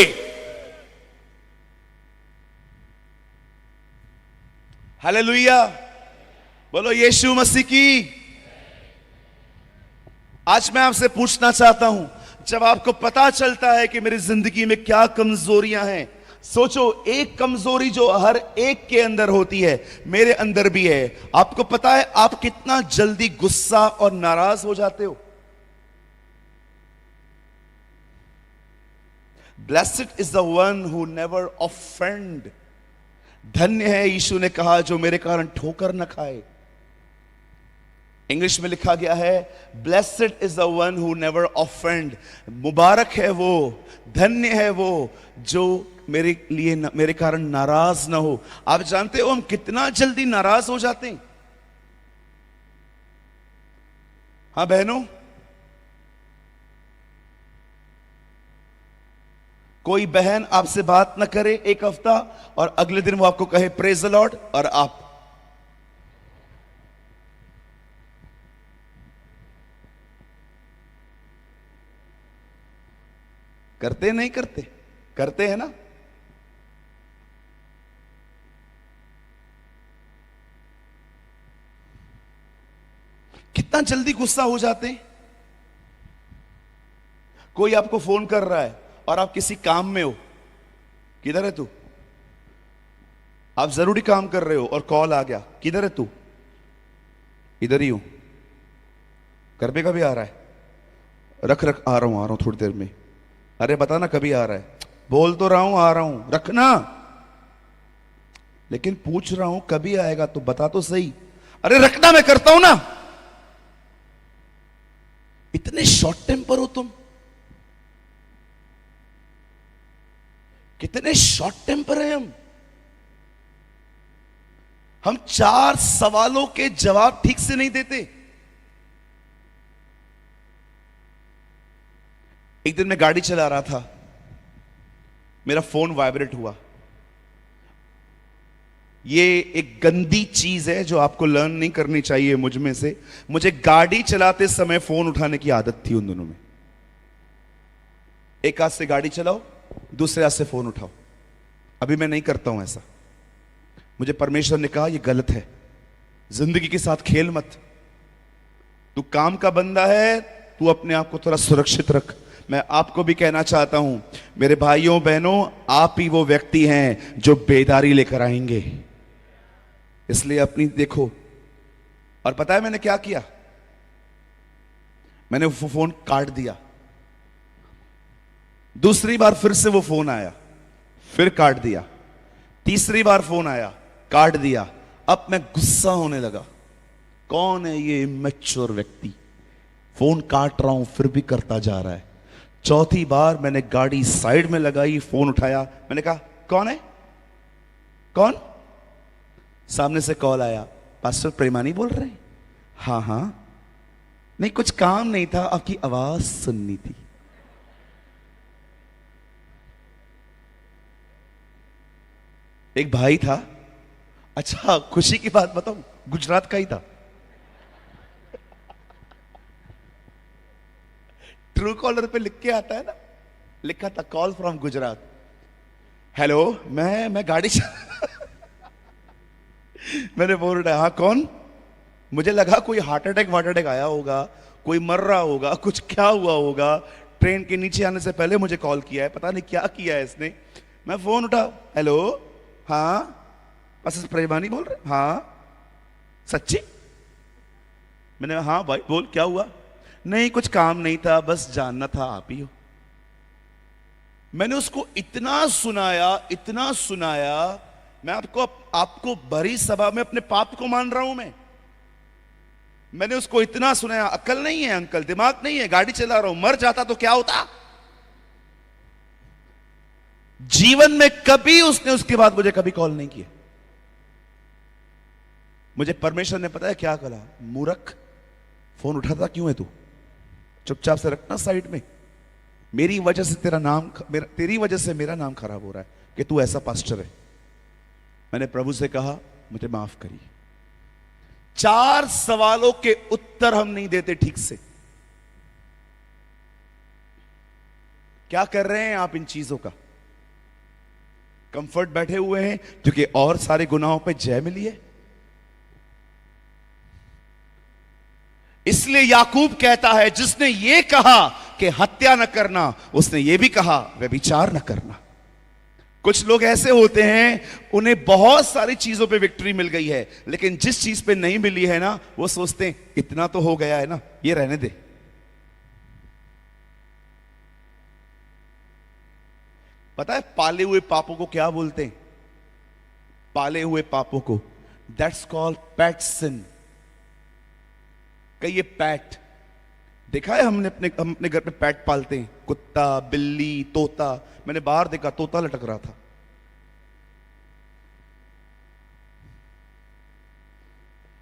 हालेलुया, बोलो यीशु मसीह की। आज मैं आपसे पूछना चाहता हूं, जब आपको पता चलता है कि मेरी जिंदगी में क्या कमजोरियां हैं, सोचो एक कमजोरी जो हर एक के अंदर होती है, मेरे अंदर भी है। आपको पता है आप कितना जल्दी गुस्सा और नाराज हो जाते हो? Blessed is the one who never offend. धन्य है, यीशु ने कहा, जो मेरे कारण ठोकर न खाए। इंग्लिश में लिखा गया है, blessed is the one who never offend. मुबारक है वो, धन्य है वो जो मेरे लिए मेरे कारण नाराज ना हो। आप जानते हो हम कितना जल्दी नाराज हो जाते हैं। हाँ बहनों, कोई बहन आपसे बात ना करे एक हफ्ता और अगले दिन वो आपको कहे प्रेज द लॉर्ड, और आप करते नहीं करते? करते हैं ना? कितना जल्दी गुस्सा हो जाते हैं। कोई आपको फोन कर रहा है और आप किसी काम में हो, किधर है तू? आप जरूरी काम कर रहे हो और कॉल आ गया, किधर है तू? इधर ही हूं। घर पे कभी आ रहा है? रख रख, आ रहा हूं थोड़ी देर में। अरे बता ना कभी आ रहा है? बोल तो रहा हूं आ रहा हूं, रखना। लेकिन पूछ रहा हूं कभी आएगा तो बता तो सही। अरे रखना मैं करता हूं ना। इतने शॉर्ट टेम्पर हो तुम, कितने शॉर्ट टेम्पर है हम 4 सवालों के जवाब ठीक से नहीं देते। एक दिन मैं गाड़ी चला रहा था, मेरा फोन वाइब्रेट हुआ। ये एक गंदी चीज है जो आपको लर्न नहीं करनी चाहिए मुझ में से। मुझे गाड़ी चलाते समय फोन उठाने की आदत थी उन दिनों में। एक हाथ से गाड़ी चलाओ, दूसरे हाथ से फोन उठाओ। अभी मैं नहीं करता हूं ऐसा। मुझे परमेश्वर ने कहा यह गलत है, जिंदगी के साथ खेल मत। तू काम का बंदा है, तू अपने आप को थोड़ा सुरक्षित रख। मैं आपको भी कहना चाहता हूं मेरे भाइयों बहनों, आप ही वो व्यक्ति हैं जो बेदारी लेकर आएंगे। इसलिए अपनी देखो। और पता है मैंने क्या किया? मैंने वो फोन काट दिया। दूसरी बार फिर से वो फोन आया, फिर काट दिया। तीसरी बार फोन आया, काट दिया। अब मैं गुस्सा होने लगा, कौन है ये इमैच्योर व्यक्ति, फोन काट रहा हूं फिर भी करता जा रहा है। चौथी बार मैंने गाड़ी साइड में लगाई, फोन उठाया। मैंने कहा कौन है, कौन? सामने से कॉल आया, पास्टर प्रेमानी बोल रहे हैं? हाँ हाँ। नहीं कुछ काम नहीं था, आपकी आवाज सुननी थी। एक भाई था, अच्छा खुशी की बात बताऊं, गुजरात का ही था। ट्रू कॉलर पे लिख के आता है ना, लिखा था कॉल फ्रॉम गुजरात। हेलो, मैं गाड़ी मैंने बोल रहा, हाँ कौन? मुझे लगा कोई हार्ट अटैक आया होगा, कोई मर रहा होगा, कुछ क्या हुआ होगा। ट्रेन के नीचे आने से पहले मुझे कॉल किया है, पता नहीं क्या किया है इसने। मैं फोन उठा, हेलो, हाँ पास्टर प्रेमानी बोल रहे? हाँ सच्ची? मैंने हाँ भाई बोल, क्या हुआ? नहीं कुछ काम नहीं था, बस जानना था आप ही हो। मैंने उसको इतना सुनाया। मैं आपको भरी सभा में अपने पाप को मान रहा हूं मैंने उसको इतना सुनाया। अकल नहीं है अंकल, दिमाग नहीं है, गाड़ी चला रहा हूं, मर जाता तो क्या होता। जीवन में कभी उसने उसके बाद मुझे कभी कॉल नहीं किया। मुझे परमेश्वर ने पता है क्या कहा? मूर्ख, फोन उठाता क्यों है तू? चुपचाप से रखना साइड में। मेरी वजह से तेरी वजह से मेरा नाम खराब हो रहा है कि तू ऐसा पास्टर है। मैंने प्रभु से कहा मुझे माफ करिए। 4 सवालों के उत्तर हम नहीं देते ठीक से। क्या कर रहे हैं आप इन चीजों का? कंफर्ट बैठे हुए हैं क्योंकि और सारे गुनाहों पे जय मिली है। इसलिए याकूब कहता है, जिसने ये कहा कि हत्या न करना, उसने ये भी कहा व्यभिचार न करना। कुछ लोग ऐसे होते हैं, उन्हें बहुत सारी चीजों पे विक्ट्री मिल गई है, लेकिन जिस चीज पे नहीं मिली है ना, वो सोचते हैं इतना तो हो गया है ना, ये रहने दे। पता है पाले हुए पापों को क्या बोलते हैं? पाले हुए पापों को दैट्स कॉल्ड पैट सिन। कई ये पैट देखा है हम अपने घर पे पैट पालते हैं, कुत्ता, बिल्ली, तोता। मैंने बाहर देखा तोता लटक रहा था।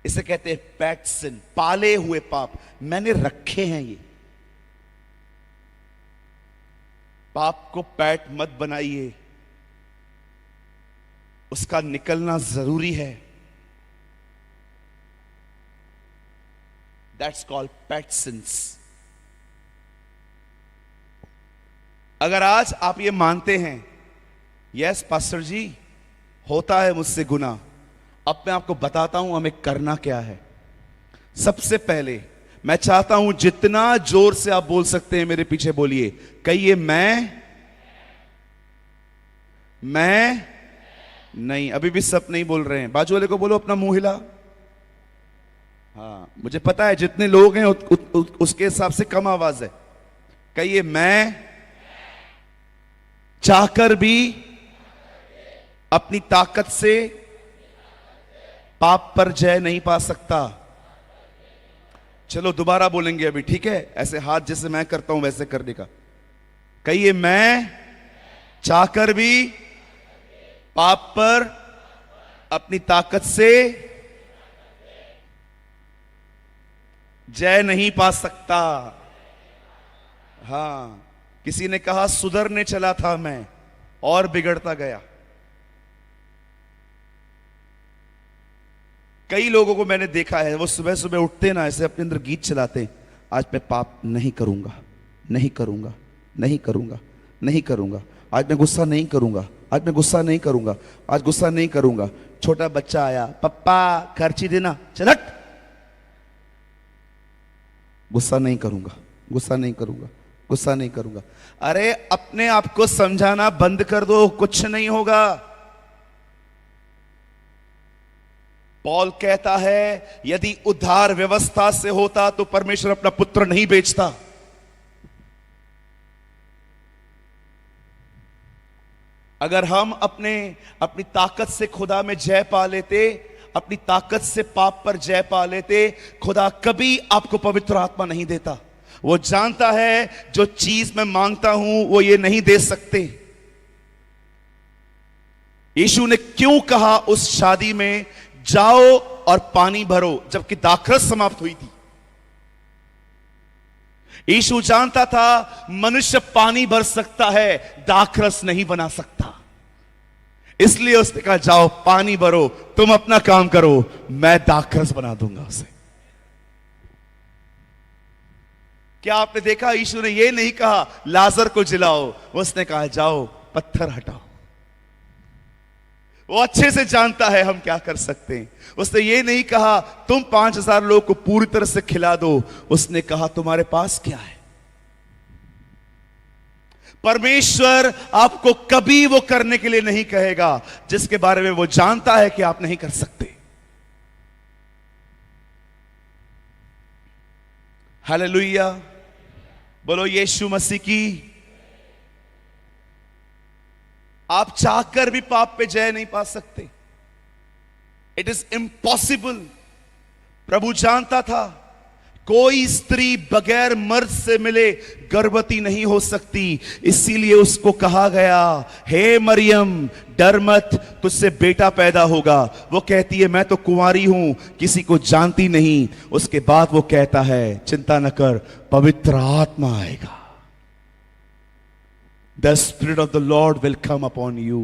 इसे कहते हैं पैट सिन, पाले हुए पाप। मैंने रखे हैं ये पाप को। पैट मत बनाइए, उसका निकलना जरूरी है। That's called pet sins. अगर आज आप ये मानते हैं, यस पास्टर जी होता है मुझसे गुनाह, अब मैं आपको बताता हूं हमें करना क्या है। सबसे पहले मैं चाहता हूं जितना जोर से आप बोल सकते हैं मेरे पीछे बोलिए, कहिए मैं नहीं। अभी भी सब नहीं बोल रहे हैं। बाजू वाले को बोलो अपना मुंह हिला। हाँ मुझे पता है जितने लोग हैं उसके हिसाब से कम आवाज है। कहिए मैं चाहकर भी अपनी ताकत से पाप पर जय नहीं पा सकता। चलो दोबारा बोलेंगे अभी, ठीक है? ऐसे हाथ जैसे मैं करता हूं वैसे करने का। कहिए, मैं चाहकर भी पाप पर अपनी ताकत से जय नहीं पा सकता। हां, किसी ने कहा सुधरने चला था मैं और बिगड़ता गया। कई लोगों को मैंने देखा है, वो सुबह सुबह उठते ना ऐसे अपने अंदर गीत चलाते, आज मैं पाप नहीं करूंगा, नहीं करूंगा, नहीं करूंगा, नहीं करूंगा, आज मैं गुस्सा नहीं करूंगा, आज मैं गुस्सा नहीं करूंगा, आज गुस्सा नहीं करूंगा। छोटा बच्चा आया, पप्पा खर्ची देना, चल हट, गुस्सा नहीं करूंगा, गुस्सा नहीं करूंगा, गुस्सा नहीं करूंगा। अरे अपने आप को समझाना बंद कर दो, कुछ नहीं होगा। पॉल कहता है, यदि उद्धार व्यवस्था से होता तो परमेश्वर अपना पुत्र नहीं बेचता। अगर हम अपनी ताकत से खुदा में जय पा लेते, अपनी ताकत से पाप पर जय पा लेते, खुदा कभी आपको पवित्र आत्मा नहीं देता। वो जानता है जो चीज मैं मांगता हूं वो ये नहीं दे सकते। यीशु ने क्यों कहा उस शादी में, जाओ और पानी भरो, जबकि दाखरस समाप्त हुई थी? यीशु जानता था मनुष्य पानी भर सकता है, दाखरस नहीं बना सकता। इसलिए उसने कहा, जाओ पानी भरो, तुम अपना काम करो, मैं दाखरस बना दूंगा उसे। क्या आपने देखा, यीशु ने यह नहीं कहा लाजर को जिलाओ, उसने कहा जाओ पत्थर हटाओ। वो अच्छे से जानता है हम क्या कर सकते हैं। उसने ये नहीं कहा तुम 5000 लोगों को पूरी तरह से खिला दो, उसने कहा तुम्हारे पास क्या है। परमेश्वर आपको कभी वो करने के लिए नहीं कहेगा जिसके बारे में वो जानता है कि आप नहीं कर सकते। हालेलुया, बोलो यीशु मसीह की। आप चाहकर भी पाप पे जय नहीं पा सकते, इट इज इम्पॉसिबल। प्रभु जानता था कोई स्त्री बगैर मर्द से मिले गर्भवती नहीं हो सकती, इसीलिए उसको कहा गया, हे मरियम डर मत, तुझसे बेटा पैदा होगा। वो कहती है मैं तो कुंवारी हूं, किसी को जानती नहीं। उसके बाद वो कहता है चिंता न कर, पवित्र आत्मा आएगा, The Spirit of the Lord will come upon you,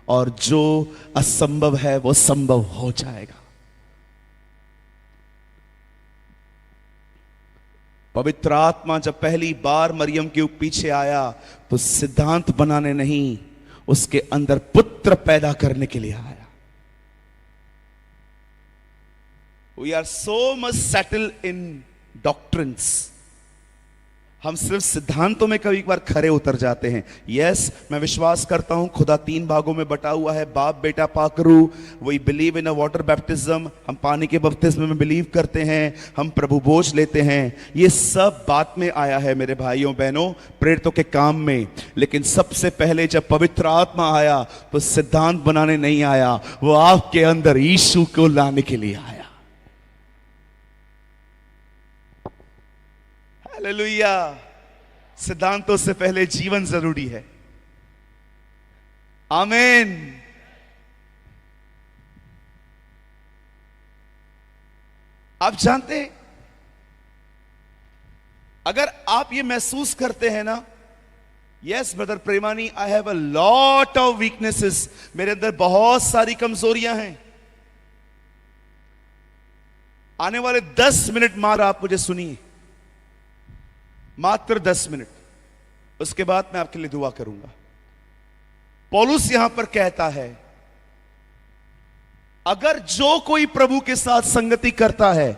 और जो असंभव है वो संभव हो जाएगा। पवित्र आत्मा जब पहली बार मरियम के पीछे आया तो सिद्धांत बनाने नहीं, उसके अंदर पुत्र पैदा करने के लिए आया। We are so much settled in doctrines, हम सिर्फ सिद्धांतों में कभी बार खरे उतर जाते हैं। यस, मैं विश्वास करता हूं खुदा 3 भागों में बटा हुआ है, बाप बेटा पाकरू। We believe in a water baptism, हम पानी के बपतिस्मे में बिलीव करते हैं, हम प्रभु भोज लेते हैं। ये सब बात में आया है मेरे भाइयों बहनों, प्रेरितों के काम में। लेकिन सबसे पहले जब पवित्र आत्मा आया तो सिद्धांत बनाने नहीं आया, वो आपके अंदर यीशु को लाने के लिए आया। हालेलुया। सिद्धांतों से पहले जीवन जरूरी है। आमीन। आप जानते हैं, अगर आप ये महसूस करते हैं ना, yes brother Premani, I have a lot of weaknesses, मेरे अंदर बहुत सारी कमजोरियां हैं। आने वाले 10 मिनट मात्र आप मुझे सुनिए, मात्र 10 मिनट, उसके बाद मैं आपके लिए दुआ करूंगा। पौलुस यहां पर कहता है, अगर जो कोई प्रभु के साथ संगति करता है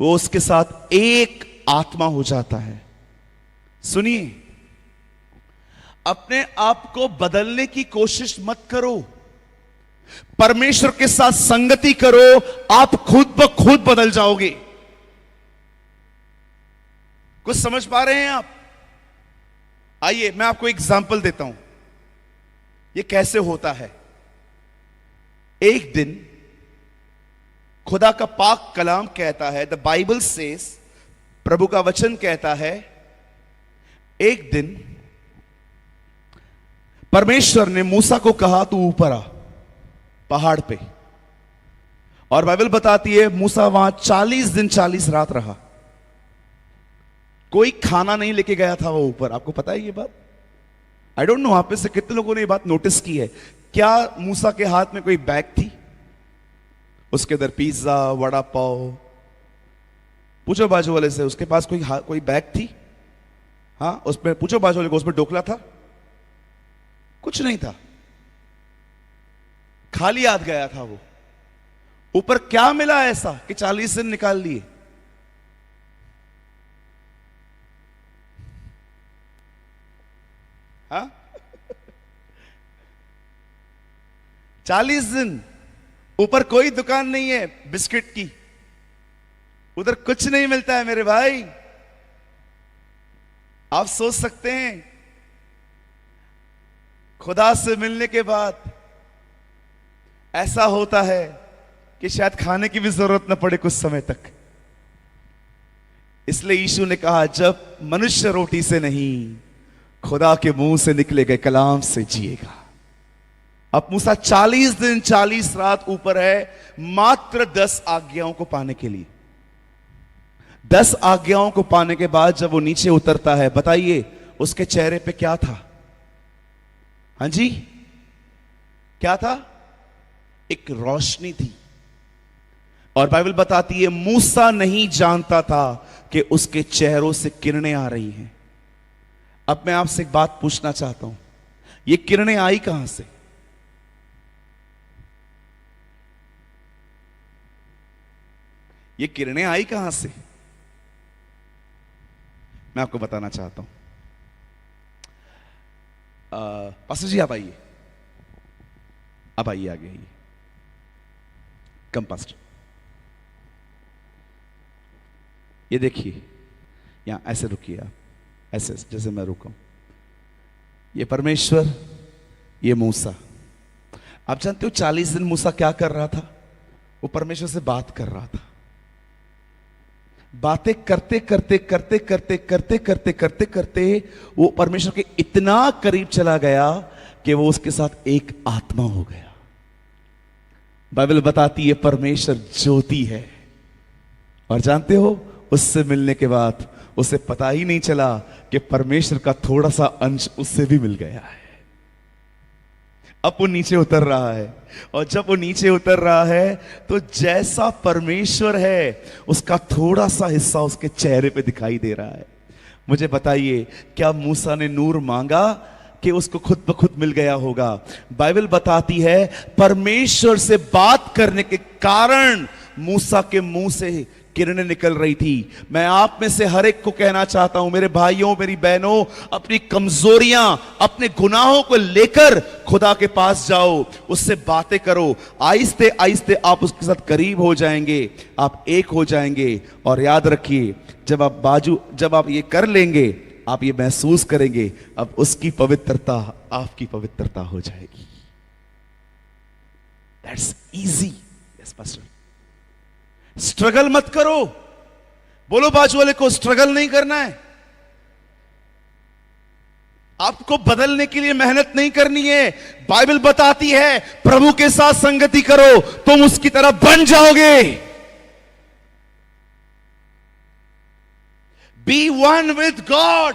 वो उसके साथ एक आत्मा हो जाता है। सुनिए, अपने आप को बदलने की कोशिश मत करो, परमेश्वर के साथ संगति करो, आप खुद ब खुद बदल जाओगे। कुछ समझ पा रहे हैं आप? आइए मैं आपको एग्जाम्पल देता हूं, ये कैसे होता है। एक दिन खुदा का पाक कलाम कहता है, द बाइबल सेज, प्रभु का वचन कहता है, एक दिन परमेश्वर ने मूसा को कहा तू ऊपर आ पहाड़ पे, और बाइबल बताती है मूसा वहां 40 दिन 40 रात रहा। कोई खाना नहीं लेके गया था वो ऊपर। आपको पता है ये बात? आई डोंट नो आप में से कितने लोगों ने ये बात नोटिस की है। क्या मूसा के हाथ में कोई बैग थी? उसके अंदर पिज्जा, वड़ा पाव? पूछो बाजू वाले से, उसके पास कोई बैग थी? हाँ, उसमें पूछो बाजू वाले को, उसमें डोकला था? कुछ नहीं था, खाली हाथ गया था वो। ऊपर क्या मिला ऐसा कि 40 दिन निकाल लिए? हाँ 40 दिन ऊपर कोई दुकान नहीं है बिस्किट की, उधर कुछ नहीं मिलता है मेरे भाई। आप सोच सकते हैं खुदा से मिलने के बाद ऐसा होता है कि शायद खाने की भी जरूरत न पड़े कुछ समय तक। इसलिए यीशु ने कहा, जब मनुष्य रोटी से नहीं खुदा के मुंह से निकले गए कलाम से जिएगा। अब मूसा 40 दिन 40 रात ऊपर है, मात्र 10 आज्ञाओं को पाने के लिए। 10 आज्ञाओं को पाने के बाद जब वो नीचे उतरता है, बताइए उसके चेहरे पे क्या था? हाँ जी, क्या था? एक रोशनी थी। और बाइबल बताती है मूसा नहीं जानता था कि उसके चेहरों से किरणें आ रही हैं। अब मैं आपसे एक बात पूछना चाहता हूं, ये किरणें आई कहां से? ये किरणें आई कहां से? मैं आपको बताना चाहता हूं। पास्टर जी आप आइए, अब आइए आगे आइए। कम पास्टर, ये देखिए, यहां ऐसे रुकिए आप, ऐसे जैसे मैं रुका हूं। ये परमेश्वर, ये मूसा। आप जानते हो 40 दिन मूसा क्या कर रहा था? वो परमेश्वर से बात कर रहा था। बातें करते करते करते करते करते करते करते करते वो परमेश्वर के इतना करीब चला गया कि वो उसके साथ एक आत्मा हो गया। बाइबल बताती है परमेश्वर ज्योति है, और जानते हो उससे मिलने के बाद उसे पता ही नहीं चला कि परमेश्वर का थोड़ा सा अंश उससे भी मिल गया है। अब वो नीचे उतर रहा है, और जब वो नीचे उतर रहा है तो जैसा परमेश्वर है उसका थोड़ा सा हिस्सा उसके चेहरे पे दिखाई दे रहा है। मुझे बताइए, क्या मूसा ने नूर मांगा कि उसको खुद ब खुद मिल गया होगा? बाइबल बताती है परमेश्वर से बात करने के कारण मूसा के मुंह से किरणें निकल रही थी। मैं आप में से हर एक को कहना चाहता हूं, मेरे भाइयों मेरी बहनों, अपनी कमजोरियां, अपने गुनाहों को लेकर खुदा के पास जाओ, उससे बातें करो। आहिस्ते आहिस्ते आप उसके साथ करीब हो जाएंगे, आप एक हो जाएंगे। और याद रखिए, जब आप ये कर लेंगे, आप ये महसूस करेंगे, अब उसकी पवित्रता आपकी पवित्रता हो जाएगी। That's easy. Yes pastor. Struggle मत करो। बोलो बाजू वाले को, स्ट्रगल नहीं करना है। आपको बदलने के लिए मेहनत नहीं करनी है। बाइबल बताती है प्रभु के साथ संगति करो, तुम उसकी तरह बन जाओगे। Be one with God.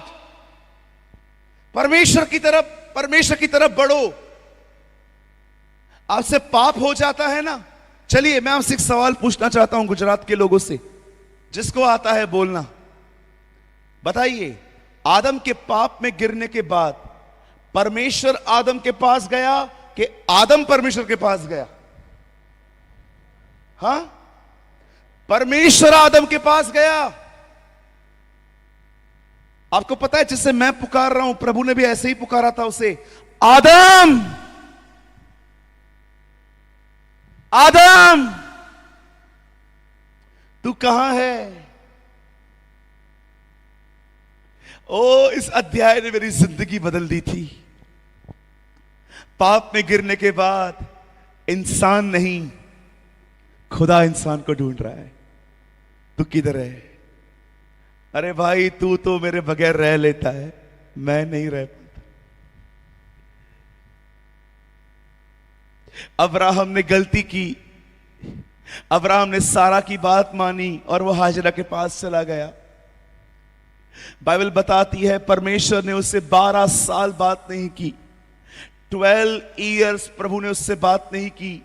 परमेश्वर की तरफ बढ़ो। आपसे पाप हो जाता है ना? चलिए मैं आपसे एक सवाल पूछना चाहता हूं गुजरात के लोगों से, जिसको आता है बोलना। बताइए, आदम के पाप में गिरने के बाद परमेश्वर आदम के पास गया कि आदम परमेश्वर के पास गया? हां, परमेश्वर आदम के पास गया। आपको पता है, जिससे मैं पुकार रहा हूं, प्रभु ने भी ऐसे ही पुकारा था उसे, आदम आदम तू कहां है? ओ, इस अध्याय ने मेरी जिंदगी बदल दी थी। पाप में गिरने के बाद इंसान नहीं, खुदा इंसान को ढूंढ रहा है, तू किधर है? अरे भाई, तू तो मेरे बगैर रह लेता है, मैं नहीं रह पाता। अब्राहम ने गलती की, अब्राहम ने सारा की बात मानी और वो हाजरा के पास चला गया। बाइबल बताती है परमेश्वर ने उससे 12 साल बात नहीं की, 12 इयर्स प्रभु ने उससे बात नहीं की।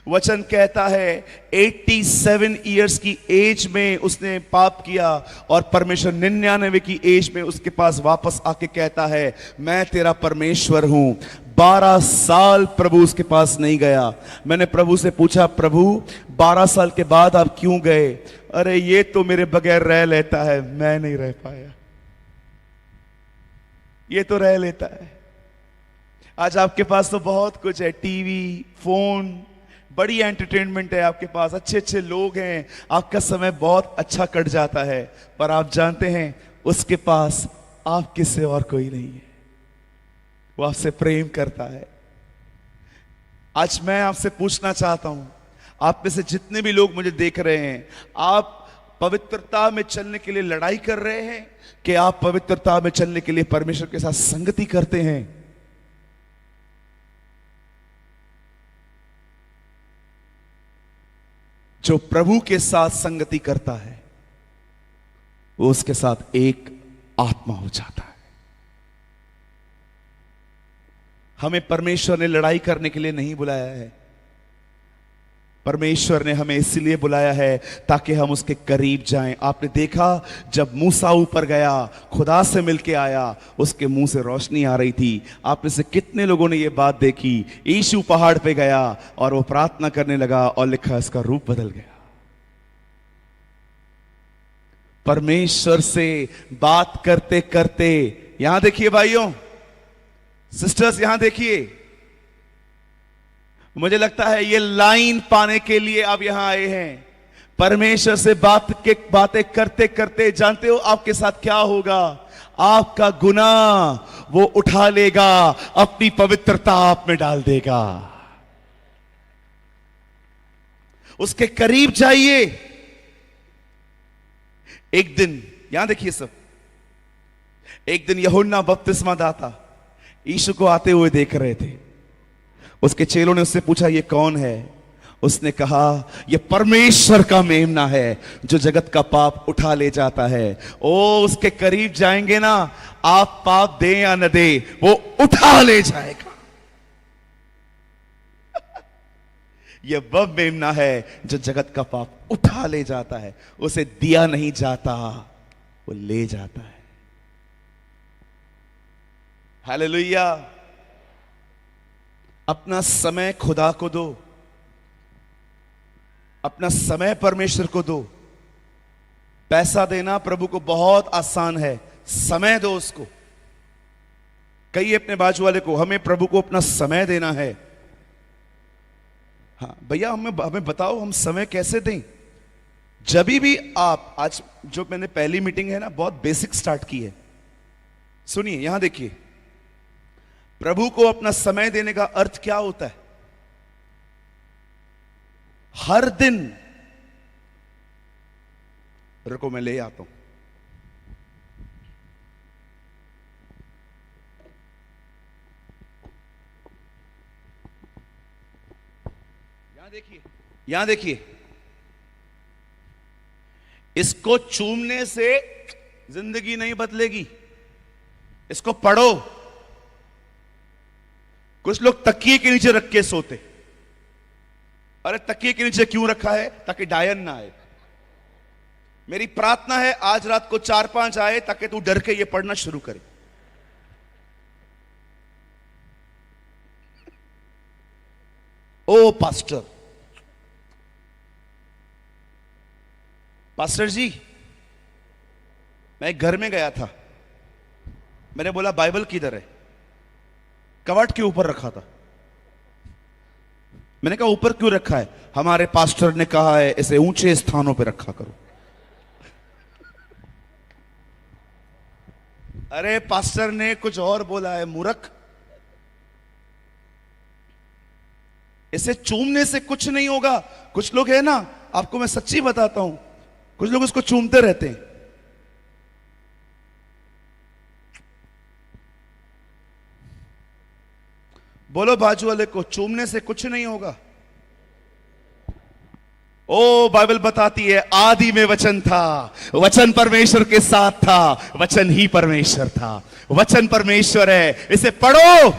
वचन कहता है 87 इयर्स की एज में उसने पाप किया और परमेश्वर 99 की एज में उसके पास वापस आके कहता है मैं तेरा परमेश्वर हूं। 12 साल प्रभु उसके पास नहीं गया। मैंने प्रभु से पूछा, प्रभु 12 साल के बाद आप क्यों गए? अरे ये तो मेरे बगैर रह लेता है, मैं नहीं रह पाया। ये तो रह लेता है। आज आपके पास तो बहुत कुछ है, टीवी, फोन, बड़ी एंटरटेनमेंट है आपके पास, अच्छे अच्छे लोग हैं, आपका समय बहुत अच्छा कट जाता है। पर आप जानते हैं उसके पास आपके से और कोई नहीं है। वो आपसे प्रेम करता है। आज मैं आपसे पूछना चाहता हूं, आप में से जितने भी लोग मुझे देख रहे हैं, आप पवित्रता में चलने के लिए लड़ाई कर रहे हैं कि आप पवित्रता में चलने के लिए परमेश्वर के साथ संगति करते हैं? जो प्रभु के साथ संगति करता है वो उसके साथ एक आत्मा हो जाता है। हमें परमेश्वर ने लड़ाई करने के लिए नहीं बुलाया है। परमेश्वर ने हमें इसलिए बुलाया है ताकि हम उसके करीब जाएं। आपने देखा जब मूसा ऊपर गया, खुदा से मिलके आया, उसके मुंह से रोशनी आ रही थी। आप में से कितने लोगों ने यह बात देखी? यीशु पहाड़ पे गया और वो प्रार्थना करने लगा और लिखा इसका रूप बदल गया। परमेश्वर से बात करते करते, यहां देखिए भाइयों, सिस्टर्स, यहां देखिए, मुझे लगता है ये लाइन पाने के लिए आप यहां आए हैं। परमेश्वर से बातें करते करते जानते हो आपके साथ क्या होगा? आपका गुनाह वो उठा लेगा, अपनी पवित्रता आप में डाल देगा। उसके करीब जाइए। एक दिन, यहां देखिए सब, एक दिन यूहन्ना बपतिस्मा दाता यीशु को आते हुए देख रहे थे। उसके चेलों ने उससे पूछा ये कौन है? उसने कहा ये परमेश्वर का मेमना है जो जगत का पाप उठा ले जाता है। ओ, उसके करीब जाएंगे ना, आप पाप दें या न दे, वो उठा ले जाएगा। ये वह मेमना है जो जगत का पाप उठा ले जाता है। उसे दिया नहीं जाता, वो ले जाता है। हालेलुया। अपना समय खुदा को दो, अपना समय परमेश्वर को दो। पैसा देना प्रभु को बहुत आसान है, समय दो उसको। कहिए अपने बाजू वाले को, हमें प्रभु को अपना समय देना है। हाँ भैया, हमें बताओ हम समय कैसे दें? जब भी आप, आज जो मैंने पहली मीटिंग है ना, बहुत बेसिक स्टार्ट की है। सुनिए, यहां देखिए, प्रभु को अपना समय देने का अर्थ क्या होता है? हर दिन, रुको मैं ले आता हूं, यहां देखिए, इसको चूमने से जिंदगी नहीं बदलेगी। इसको पढ़ो। कुछ लोग तकिए के नीचे रख के सोते। अरे तकिए के नीचे क्यों रखा है? ताकि डायन ना आए। मेरी प्रार्थना है आज रात को 4-5 आए ताकि तू डर के ये पढ़ना शुरू करे। ओ पास्टर, पास्टर जी, मैं घर में गया था, मैंने बोला बाइबल किधर है? कवर्ट के ऊपर रखा था। मैंने कहा ऊपर क्यों रखा है? हमारे पास्टर ने कहा है इसे ऊंचे स्थानों पे रखा करो। अरे पास्टर ने कुछ और बोला है, मूर्ख। इसे चूमने से कुछ नहीं होगा। कुछ लोग है ना, आपको मैं सच्ची बताता हूं, कुछ लोग इसको चूमते रहते हैं। बोलो बाजू वाले को, चूमने से कुछ नहीं होगा। ओ बाइबल बताती है, आदि में वचन था, वचन परमेश्वर के साथ था, वचन ही परमेश्वर था, वचन परमेश्वर है। इसे पढ़ो।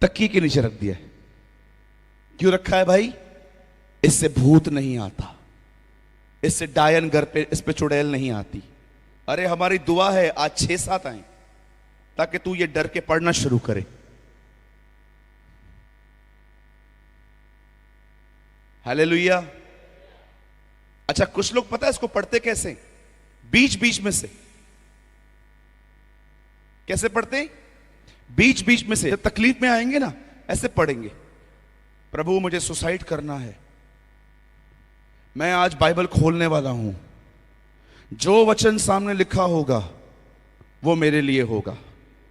तकिए के नीचे रख दिया है। क्यों रखा है भाई? इससे भूत नहीं आता, इससे डायन घर पे, इस पे चुड़ैल नहीं आती। अरे हमारी दुआ है आज 6-7 आए ताकि तू ये डर के पढ़ना शुरू करे। हालेलुया। अच्छा, कुछ लोग पता है इसको पढ़ते कैसे? बीच बीच में से। कैसे पढ़ते? बीच बीच में से। जब तकलीफ में आएंगे ना, ऐसे पढ़ेंगे, प्रभु मुझे सुसाइड करना है, मैं आज बाइबल खोलने वाला हूं, जो वचन सामने लिखा होगा वो मेरे लिए होगा,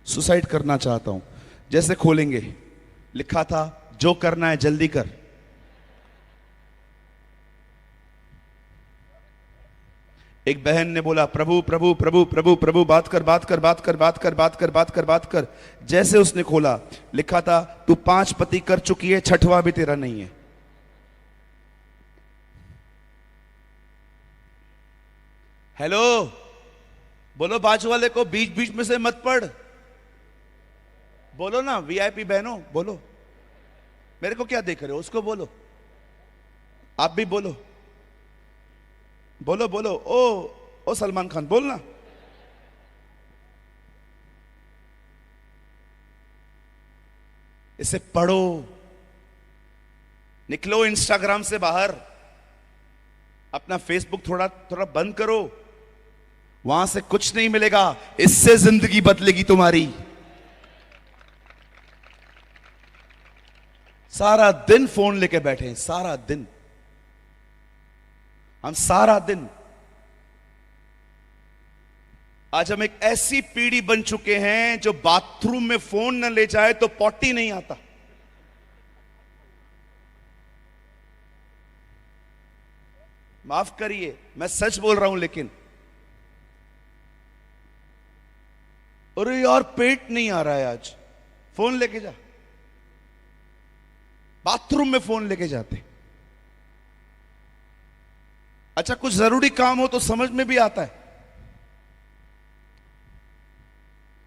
सुसाइड करना चाहता हूं। जैसे खोलेंगे, लिखा था जो करना है जल्दी कर। एक बहन ने बोला, प्रभु प्रभु प्रभु प्रभु प्रभु, बात कर बात कर बात कर बात कर बात कर बात कर बात कर। जैसे उसने खोला, लिखा था तू 5 पति कर चुकी है, 6वां भी तेरा नहीं है। हेलो, बोलो बाजू वाले को, बीच बीच में से मत पढ़। बोलो ना वीआईपी बहनों, बोलो। मेरे को क्या देख रहे हो, उसको बोलो। आप भी बोलो, बोलो बोलो। ओ सलमान खान, बोलना। इसे पढ़ो। निकलो इंस्टाग्राम से बाहर, अपना फेसबुक थोड़ा थोड़ा बंद करो, वहां से कुछ नहीं मिलेगा, इससे जिंदगी बदलेगी तुम्हारी। सारा दिन फोन लेके बैठे हैं, सारा दिन, हम सारा दिन। आज हम एक ऐसी पीढ़ी बन चुके हैं जो बाथरूम में फोन न ले जाए तो पॉटी नहीं आता। माफ करिए, मैं सच बोल रहा हूं, लेकिन अरे यार पेट नहीं आ रहा है आज, फोन लेके जा। बाथरूम में फोन लेके जाते। अच्छा, कुछ जरूरी काम हो तो समझ में भी आता है,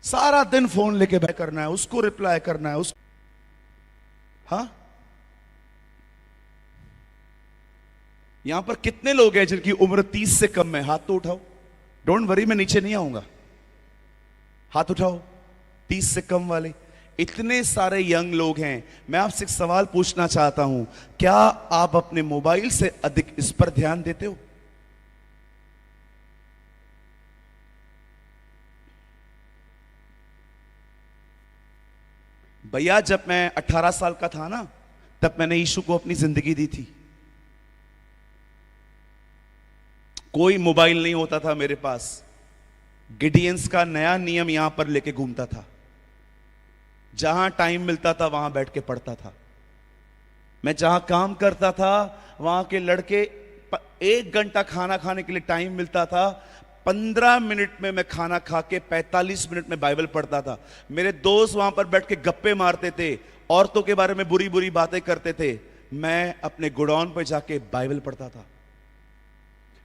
सारा दिन फोन लेके बैठ करना है, उसको रिप्लाई करना है, उस हाँ। यहां पर कितने लोग हैं जिनकी उम्र 30 से कम है? हाथ तो उठाओ। डोंट वरी, मैं नीचे नहीं आऊंगा, हाथ उठाओ। 30 से कम वाले इतने सारे यंग लोग हैं। मैं आपसे एक सवाल पूछना चाहता हूं, क्या आप अपने मोबाइल से अधिक इस पर ध्यान देते हो? भैया, जब मैं 18 साल का था ना, तब मैंने यीशु को अपनी जिंदगी दी थी। कोई मोबाइल नहीं होता था मेरे पास। गिडियंस का नया नियम यहां पर लेके घूमता था, जहां टाइम मिलता था वहां बैठ के पढ़ता था। मैं जहां काम करता था वहां के लड़के 1 घंटा खाना खाने के लिए टाइम मिलता था, 15 मिनट में मैं खाना खा के 45 मिनट में बाइबल पढ़ता था। मेरे दोस्त वहां पर बैठ के गप्पे मारते थे, औरतों के बारे में बुरी बुरी बातें करते थे, मैं अपने गोडाउन पर जाके बाइबल पढ़ता था।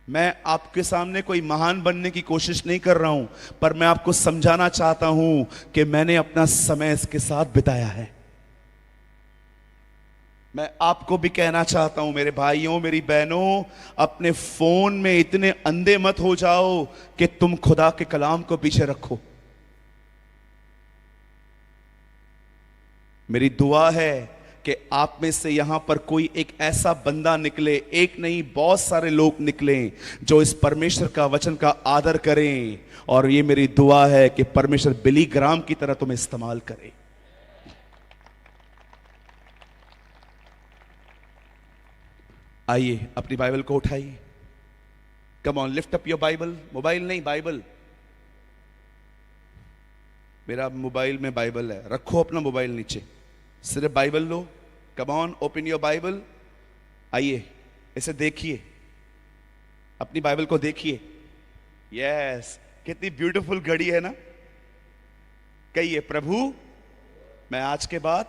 मैं आपके सामने कोई महान बनने की कोशिश नहीं कर रहा हूं, पर मैं आपको समझाना चाहता हूं कि मैंने अपना समय इसके साथ बिताया है। मैं आपको भी कहना चाहता हूं, मेरे भाइयों मेरी बहनों, अपने फोन में इतने अंधे मत हो जाओ कि तुम खुदा के कलाम को पीछे रखो। मेरी दुआ है कि आप में से यहां पर कोई एक ऐसा बंदा निकले, एक नहीं बहुत सारे लोग निकले जो इस परमेश्वर का वचन का आदर करें। और ये मेरी दुआ है कि परमेश्वर बिली ग्राम की तरह तुम्हें इस्तेमाल करे। आइए अपनी बाइबल को उठाइए। Come on, lift up your Bible. Mobile नहीं, बाइबल। मेरा मोबाइल में बाइबल है, रखो अपना मोबाइल नीचे, सिर्फ Bible low. Come on, open your Bible. आइए इसे देखिए, अपनी बाइबल को देखिए। यस, कितनी ब्यूटीफुल घड़ी है ना। कहिए, प्रभु मैं आज के बाद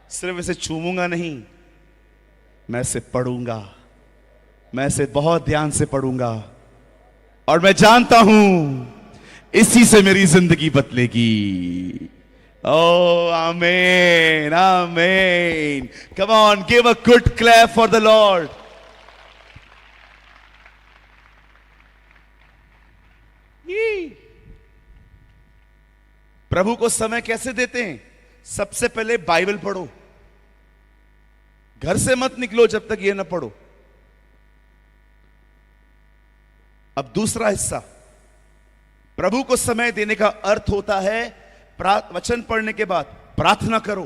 सिर्फ इसे चूमूंगा नहीं, मैं इसे पढ़ूंगा, मैं इसे बहुत ध्यान से पढ़ूंगा, और मैं जानता हूं इसी से मेरी जिंदगी बदलेगी। Oh, amen, amen. Come on, give a good clap for the Lord. प्रभु को समय कैसे देते हैं? सबसे पहले बाइबल पढ़ो, घर से मत निकलो जब तक ये ना पढ़ो। अब दूसरा हिस्सा, प्रभु को समय देने का अर्थ होता है वचन पढ़ने के बाद प्रार्थना करो।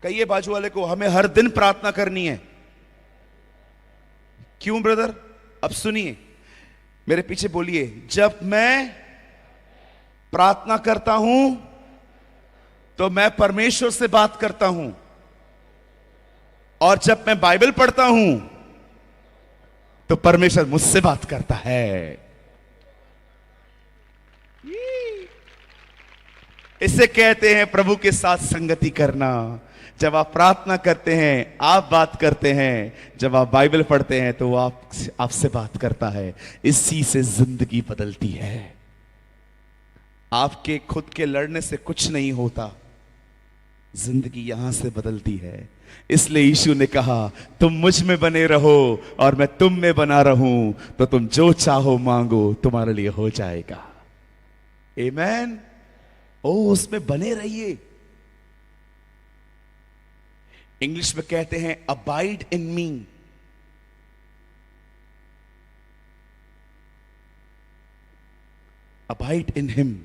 कहिए बाजू वाले को, हमें हर दिन प्रार्थना करनी है। क्यों ब्रदर? अब सुनिए, मेरे पीछे बोलिए, जब मैं प्रार्थना करता हूं तो मैं परमेश्वर से बात करता हूं, और जब मैं बाइबल पढ़ता हूं तो परमेश्वर मुझसे बात करता है। इसे कहते हैं प्रभु के साथ संगति करना। जब आप प्रार्थना करते हैं आप बात करते हैं, जब आप बाइबल पढ़ते हैं तो वो आपसे बात करता है। इसी से जिंदगी बदलती है। आपके खुद के लड़ने से कुछ नहीं होता, जिंदगी यहां से बदलती है। इसलिए यीशु ने कहा, तुम मुझ में बने रहो और मैं तुम में बना रहूं, तो तुम जो चाहो मांगो तुम्हारे लिए हो जाएगा। आमीन। ओ, उसमें बने रहिए। इंग्लिश में कहते हैं abide in me. Abide in him.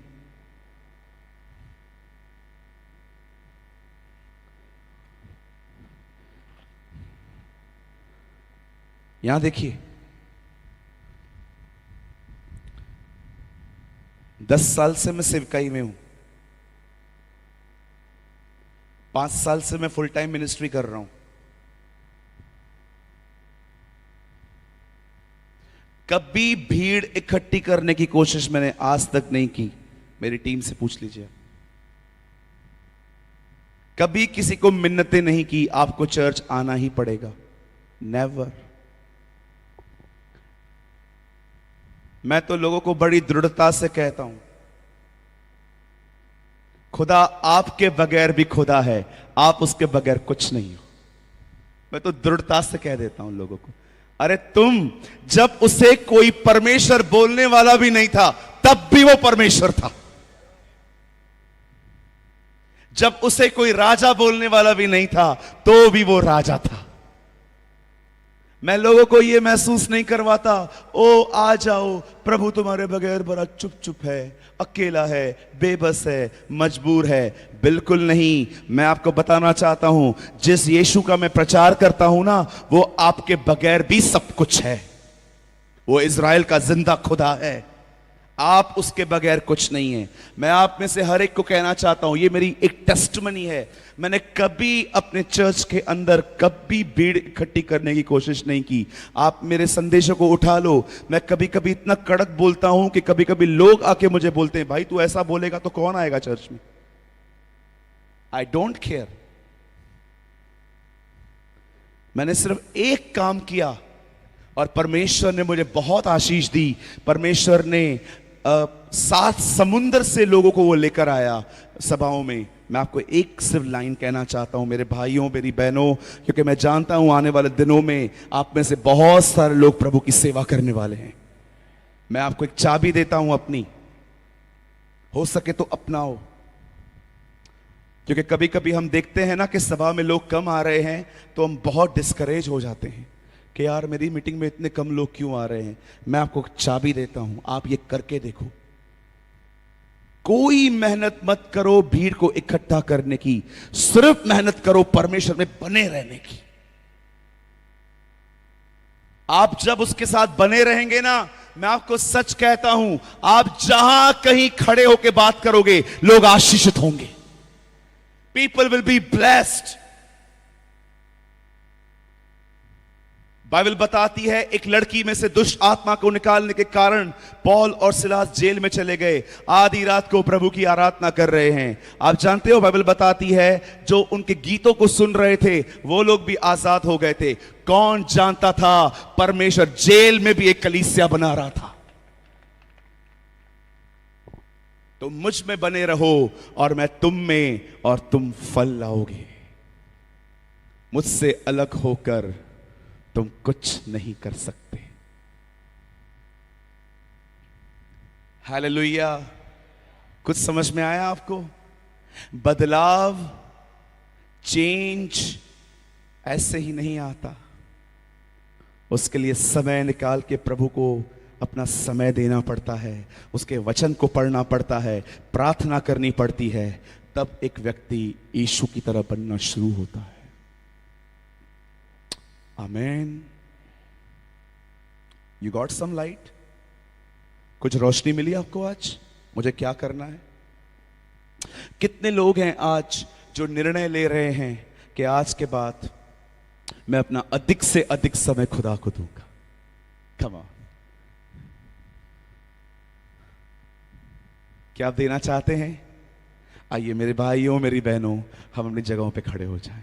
यहां देखिए, 10 साल से मैं सेवकाई में हूं, 5 साल से मैं फुल टाइम मिनिस्ट्री कर रहा हूं। कभी भीड़ इकट्ठी करने की कोशिश मैंने आज तक नहीं की। मेरी टीम से पूछ लीजिए। कभी किसी को मिन्नतें नहीं की, आपको चर्च आना ही पड़ेगा। नेवर। मैं तो लोगों को बड़ी दृढ़ता से कहता हूं, खुदा आपके बगैर भी खुदा है, आप उसके बगैर कुछ नहीं हो। मैं तो दृढ़ता से कह देता हूं लोगों को, अरे तुम, जब उसे कोई परमेश्वर बोलने वाला भी नहीं था तब भी वो परमेश्वर था। जब उसे कोई राजा बोलने वाला भी नहीं था तो भी वो राजा था। मैं लोगों को ये महसूस नहीं करवाता, ओ आ जाओ, प्रभु तुम्हारे बगैर बड़ा चुप चुप है, अकेला है, बेबस है, मजबूर है। बिल्कुल नहीं। मैं आपको बताना चाहता हूं, जिस यीशु का मैं प्रचार करता हूं ना, वो आपके बगैर भी सब कुछ है। वो इज़राइल का जिंदा खुदा है, आप उसके बगैर कुछ नहीं है। मैं आप में से हर एक को कहना चाहता हूं, ये मेरी एक टेस्टमनी है। मैंने कभी अपने चर्च के अंदर कभी भीड़ इकट्ठी करने की कोशिश नहीं की। आप मेरे संदेशों को उठा लो, मैं कभी कभी इतना कड़क बोलता हूं कि कभी कभी लोग आके मुझे बोलते हैं, भाई तू ऐसा बोलेगा तो कौन आएगा चर्च में। I don't care. मैंने सिर्फ एक काम किया और परमेश्वर ने मुझे बहुत आशीष दी। परमेश्वर ने 7 समुंदर से लोगों को वो लेकर आया सभाओं में। मैं आपको एक सिर्फ लाइन कहना चाहता हूं, मेरे भाइयों, मेरी बहनों, क्योंकि मैं जानता हूं आने वाले दिनों में आप में से बहुत सारे लोग प्रभु की सेवा करने वाले हैं। मैं आपको एक चाबी देता हूं अपनी, हो सके तो अपनाओ। क्योंकि कभी कभी हम देखते हैं ना कि सभा में लोग कम आ रहे हैं तो हम बहुत डिस्करेज हो जाते हैं कि यार मेरी मीटिंग में इतने कम लोग क्यों आ रहे हैं। मैं आपको चाबी देता हूं, आप ये करके देखो। कोई मेहनत मत करो भीड़ को इकट्ठा करने की, सिर्फ मेहनत करो परमेश्वर में बने रहने की। आप जब उसके साथ बने रहेंगे ना, मैं आपको सच कहता हूं, आप जहां कहीं खड़े होकर बात करोगे, लोग आशीषित होंगे। People will be blessed. Bible बताती है एक लड़की में से दुष्ट आत्मा को निकालने के कारण पौल और सिलास जेल में चले गए। आधी रात को प्रभु की आराधना कर रहे हैं। आप जानते हो, बाइबल बताती है जो उनके गीतों को सुन रहे थे वो लोग भी आजाद हो गए थे। कौन जानता था परमेश्वर जेल में भी एक कलीसिया बना रहा था। तो मुझ में बने रहो और मैं तुम में, और तुम फल लाओगे। मुझसे अलग होकर तुम कुछ नहीं कर सकते। हालेलुया। कुछ समझ में आया आपको? बदलाव, चेंज ऐसे ही नहीं आता। उसके लिए समय निकाल के प्रभु को अपना समय देना पड़ता है, उसके वचन को पढ़ना पड़ता है, प्रार्थना करनी पड़ती है। तब एक व्यक्ति यीशु की तरह बनना शुरू होता है। Amen. You got some light? कुछ रोशनी मिली आपको आज? मुझे क्या करना है? कितने लोग हैं आज जो निर्णय ले रहे हैं कि आज के बाद मैं अपना अधिक से अधिक समय खुदा को दूंगा? Come on. क्या आप देना चाहते हैं? आइए मेरे भाइयों, मेरी बहनों, हम अपनी जगहों पे खड़े हो जाएं।